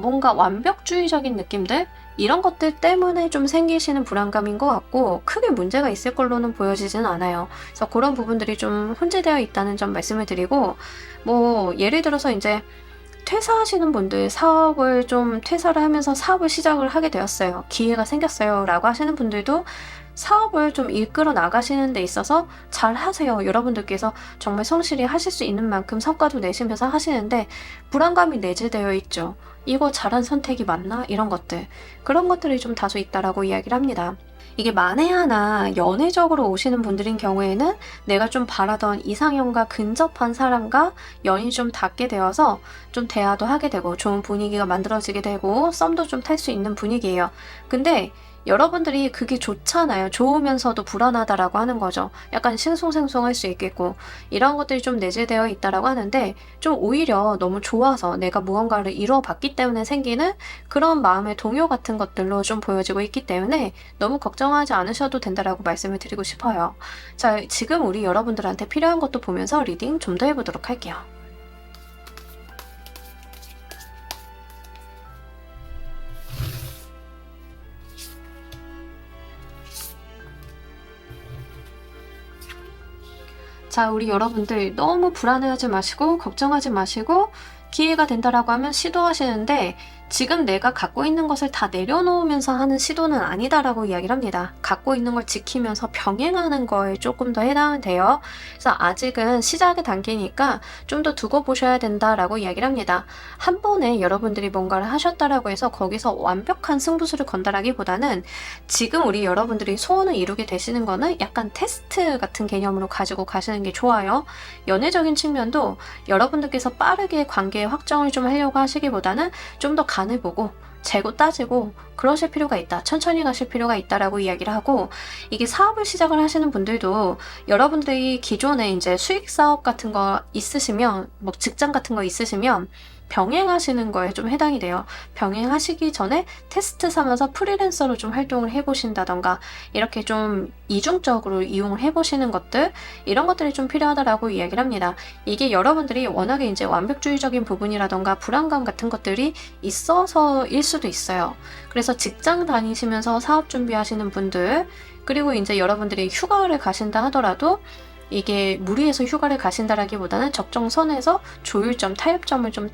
뭔가 완벽주의적인 느낌들? 이런 것들 때문에 좀 생기시는 불안감인 것 같고 크게 문제가 있을 걸로는 보여지지는 않아요. 그래서 그런 부분들이 좀 혼재되어 있다는 점 말씀을 드리고 예를 들어서 이제 퇴사하시는 분들 사업을 좀 퇴사를 하면서 사업을 시작을 하게 되었어요. 기회가 생겼어요 라고 하시는 분들도 사업을 좀 이끌어 나가시는 데 있어서 잘 하세요. 여러분들께서 정말 성실히 하실 수 있는 만큼 성과도 내시면서 하시는데 불안감이 내재되어 있죠. 이거 잘한 선택이 맞나? 이런 것들. 그런 것들이 좀 다소 있다라고 이야기를 합니다. 이게 만에 하나 연애적으로 오시는 분들인 경우에는 내가 좀 바라던 이상형과 근접한 사람과 연이 좀 닿게 되어서 좀 대화도 하게 되고 좋은 분위기가 만들어지게 되고 썸도 좀 탈 수 있는 분위기예요. 근데 여러분들이 그게 좋잖아요. 좋으면서도 불안하다라고 하는 거죠. 약간 싱숭생숭할 수 있겠고 이런 것들이 좀 내재되어 있다라고 하는데 좀 오히려 너무 좋아서 내가 무언가를 이루어봤기 때문에 생기는 그런 마음의 동요 같은 것들로 좀 보여지고 있기 때문에 너무 걱정하지 않으셔도 된다라고 말씀을 드리고 싶어요. 자, 지금 우리 여러분들한테 필요한 것도 보면서 리딩 좀 더 해보도록 할게요. 자, 우리 여러분들 너무 불안해하지 마시고 걱정하지 마시고 기회가 된다라고 하면 시도하시는데 지금 내가 갖고 있는 것을 다 내려놓으면서 하는 시도는 아니다라고 이야기를 합니다. 갖고 있는 걸 지키면서 병행하는 거에 조금 더 해당은 돼요. 그래서 아직은 시작의 단계니까 좀 더 두고 보셔야 된다라고 이야기를 합니다. 한 번에 여러분들이 뭔가를 하셨다라고 해서 거기서 완벽한 승부수를 건다라기보다는 지금 우리 여러분들이 소원을 이루게 되시는 거는 약간 테스트 같은 개념으로 가지고 가시는 게 좋아요. 연애적인 측면도 여러분들께서 빠르게 관계의 확정을 좀 하려고 하시기보다는 좀 더 간을 보고 재고 따지고 그러실 필요가 있다. 천천히 가실 필요가 있다라고 이야기를 하고, 이게 사업을 시작을 하시는 분들도 여러분들이 기존에 이제 수익 사업 같은 거 있으시면, 뭐 직장 같은 거 있으시면 병행하시는 거에 좀 해당이 돼요. 병행하시기 전에 테스트 삼아서 프리랜서로 좀 활동을 해보신다던가 이렇게 좀 이중적으로 이용을 해보시는 것들, 이런 것들이 좀 필요하다라고 이야기를 합니다. 이게 여러분들이 워낙에 이제 완벽주의적인 부분이라던가 불안감 같은 것들이 있어서일 수도 있어요. 그래서 직장 다니시면서 사업 준비하시는 분들, 그리고 이제 여러분들이 휴가를 가신다 하더라도 이게 무리해서 휴가를 가신다라기보다는 적정선에서 조율점, 타협점을 좀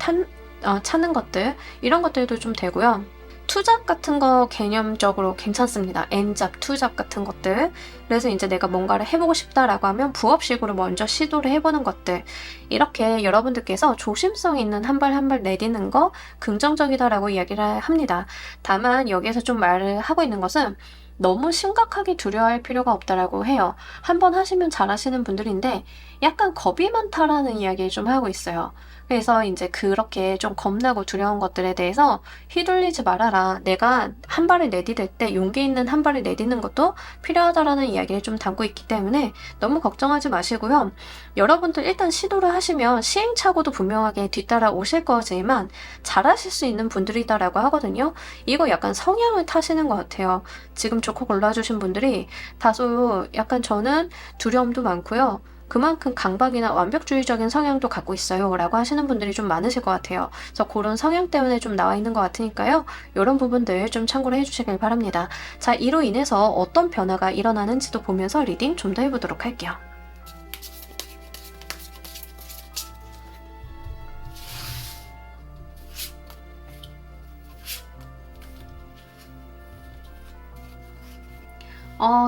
찾는 것들, 이런 것들도 좀 되고요. 투잡 같은 거 개념적으로 괜찮습니다. N잡, 투잡 같은 것들. 그래서 이제 내가 뭔가를 해보고 싶다라고 하면 부업식으로 먼저 시도를 해보는 것들. 이렇게 여러분들께서 조심성 있는 한 발 한 발 내딛는 거 긍정적이다라고 이야기를 합니다. 다만 여기에서 좀 말을 하고 있는 것은 너무 심각하게 두려워할 필요가 없다라고 해요. 한번 하시면 잘하시는 분들인데 약간 겁이 많다라는 이야기를 좀 하고 있어요. 그래서 이제 그렇게 좀 겁나고 두려운 것들에 대해서 휘둘리지 말아라. 내가 한 발을 내디딜 때 용기 있는 한 발을 내딛는 것도 필요하다라는 이야기를 좀 담고 있기 때문에 너무 걱정하지 마시고요. 여러분들 일단 시도를 하시면 시행착오도 분명하게 뒤따라 오실 거지만 잘하실 수 있는 분들이다라고 하거든요. 이거 약간 성향을 타시는 것 같아요. 지금 좋고 골라주신 분들이 다소 약간 저는 두려움도 많고요. 그만큼 강박이나 완벽주의적인 성향도 갖고 있어요 라고 하시는 분들이 좀 많으실 것 같아요. 그래서 그런 성향 때문에 좀 나와 있는 것 같으니까요. 이런 부분들 좀 참고를 해주시길 바랍니다. 자, 이로 인해서 어떤 변화가 일어나는지도 보면서 리딩 좀 더 해보도록 할게요.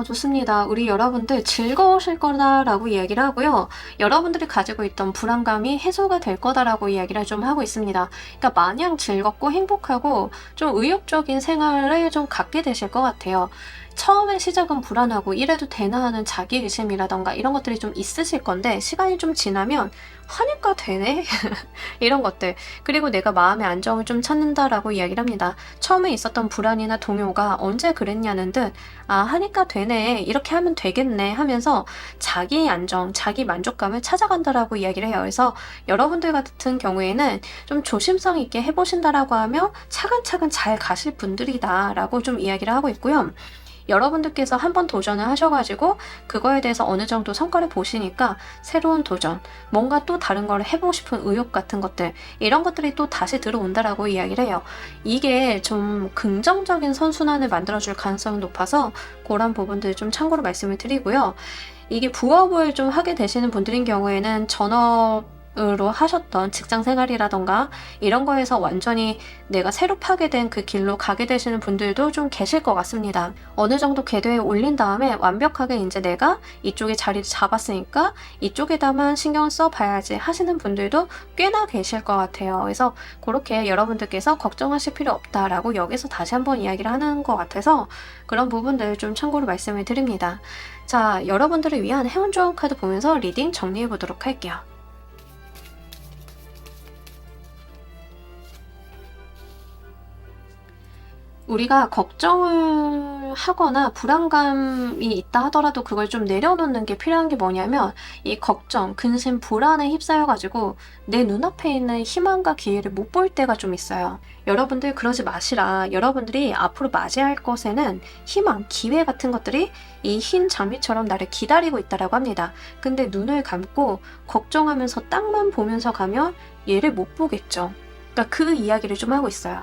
좋습니다. 우리 여러분들 즐거우실 거다라고 이야기를 하고요. 여러분들이 가지고 있던 불안감이 해소가 될 거다라고 이야기를 좀 하고 있습니다. 그러니까 마냥 즐겁고 행복하고 좀 의욕적인 생활을 좀 갖게 되실 것 같아요. 처음에 시작은 불안하고 이래도 되나 하는 자기의심이라던가 이런 것들이 좀 있으실 건데 시간이 좀 지나면 하니까 되네? 이런 것들. 그리고 내가 마음의 안정을 좀 찾는다라고 이야기를 합니다. 처음에 있었던 불안이나 동요가 언제 그랬냐는 듯 하니까 되네. 이렇게 하면 되겠네 하면서 자기 안정, 자기 만족감을 찾아간다라고 이야기를 해요. 그래서 여러분들 같은 경우에는 좀 조심성 있게 해보신다라고 하면 차근차근 잘 가실 분들이다라고 좀 이야기를 하고 있고요. 여러분들께서 한번 도전을 하셔가지고 그거에 대해서 어느 정도 성과를 보시니까 새로운 도전, 뭔가 또 다른 걸 해보고 싶은 의욕 같은 것들, 이런 것들이 또 다시 들어온다라고 이야기를 해요. 이게 좀 긍정적인 선순환을 만들어줄 가능성이 높아서 그런 부분들 좀 참고로 말씀을 드리고요. 이게 부업을 좀 하게 되시는 분들인 경우에는 전업으로 하셨던 직장 생활이라던가 이런 거에서 완전히 내가 새로 파게 된 그 길로 가게 되시는 분들도 좀 계실 것 같습니다. 어느 정도 궤도에 올린 다음에 완벽하게 이제 내가 이쪽에 자리를 잡았으니까 이쪽에다만 신경을 써봐야지 하시는 분들도 꽤나 계실 것 같아요. 그래서 그렇게 여러분들께서 걱정하실 필요 없다라고 여기서 다시 한번 이야기를 하는 것 같아서 그런 부분들 좀 참고로 말씀을 드립니다. 자, 여러분들을 위한 행운 조언 카드 보면서 리딩 정리해 보도록 할게요. 우리가 걱정을 하거나 불안감이 있다 하더라도 그걸 좀 내려놓는 게 필요한 게 뭐냐면 이 걱정, 근심, 불안에 휩싸여가지고 내 눈앞에 있는 희망과 기회를 못 볼 때가 좀 있어요. 여러분들 그러지 마시라. 여러분들이 앞으로 맞이할 것에는 희망, 기회 같은 것들이 이 흰 장미처럼 나를 기다리고 있다라고 합니다. 근데 눈을 감고 걱정하면서 땅만 보면서 가면 얘를 못 보겠죠. 그러니까 그 이야기를 좀 하고 있어요.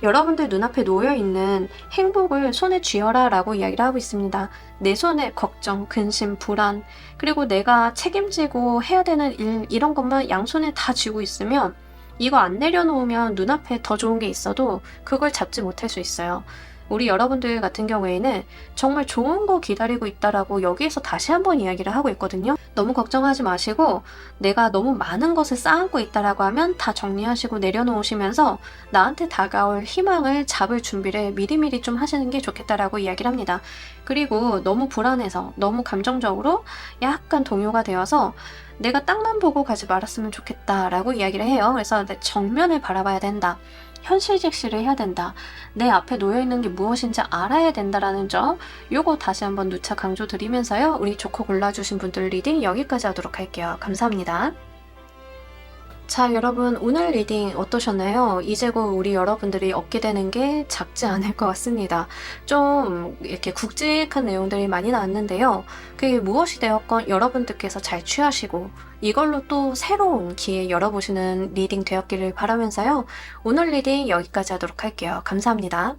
여러분들 눈앞에 놓여있는 행복을 손에 쥐어라 라고 이야기를 하고 있습니다. 내 손에 걱정, 근심, 불안, 그리고 내가 책임지고 해야 되는 일, 이런 것만 양손에 다 쥐고 있으면 이거 안 내려놓으면 눈앞에 더 좋은 게 있어도 그걸 잡지 못할 수 있어요. 우리 여러분들 같은 경우에는 정말 좋은 거 기다리고 있다라고 여기에서 다시 한번 이야기를 하고 있거든요. 너무 걱정하지 마시고 내가 너무 많은 것을 쌓고 있다라고 하면 다 정리하시고 내려놓으시면서 나한테 다가올 희망을 잡을 준비를 미리미리 좀 하시는 게 좋겠다라고 이야기를 합니다. 그리고 너무 불안해서 너무 감정적으로 약간 동요가 되어서 내가 땅만 보고 가지 말았으면 좋겠다라고 이야기를 해요. 그래서 내 정면을 바라봐야 된다. 현실직시를 해야 된다. 내 앞에 놓여있는 게 무엇인지 알아야 된다라는 점, 요거 다시 한번 누차 강조드리면서요. 우리 좋고 골라주신 분들 리딩 여기까지 하도록 할게요. 감사합니다. 자, 여러분 오늘 리딩 어떠셨나요? 이제 곧 우리 여러분들이 얻게 되는 게 작지 않을 것 같습니다. 좀 이렇게 굵직한 내용들이 많이 나왔는데요. 그게 무엇이 되었건 여러분들께서 잘 취하시고 이걸로 또 새로운 기회 열어보시는 리딩 되었기를 바라면서요. 오늘 리딩 여기까지 하도록 할게요. 감사합니다.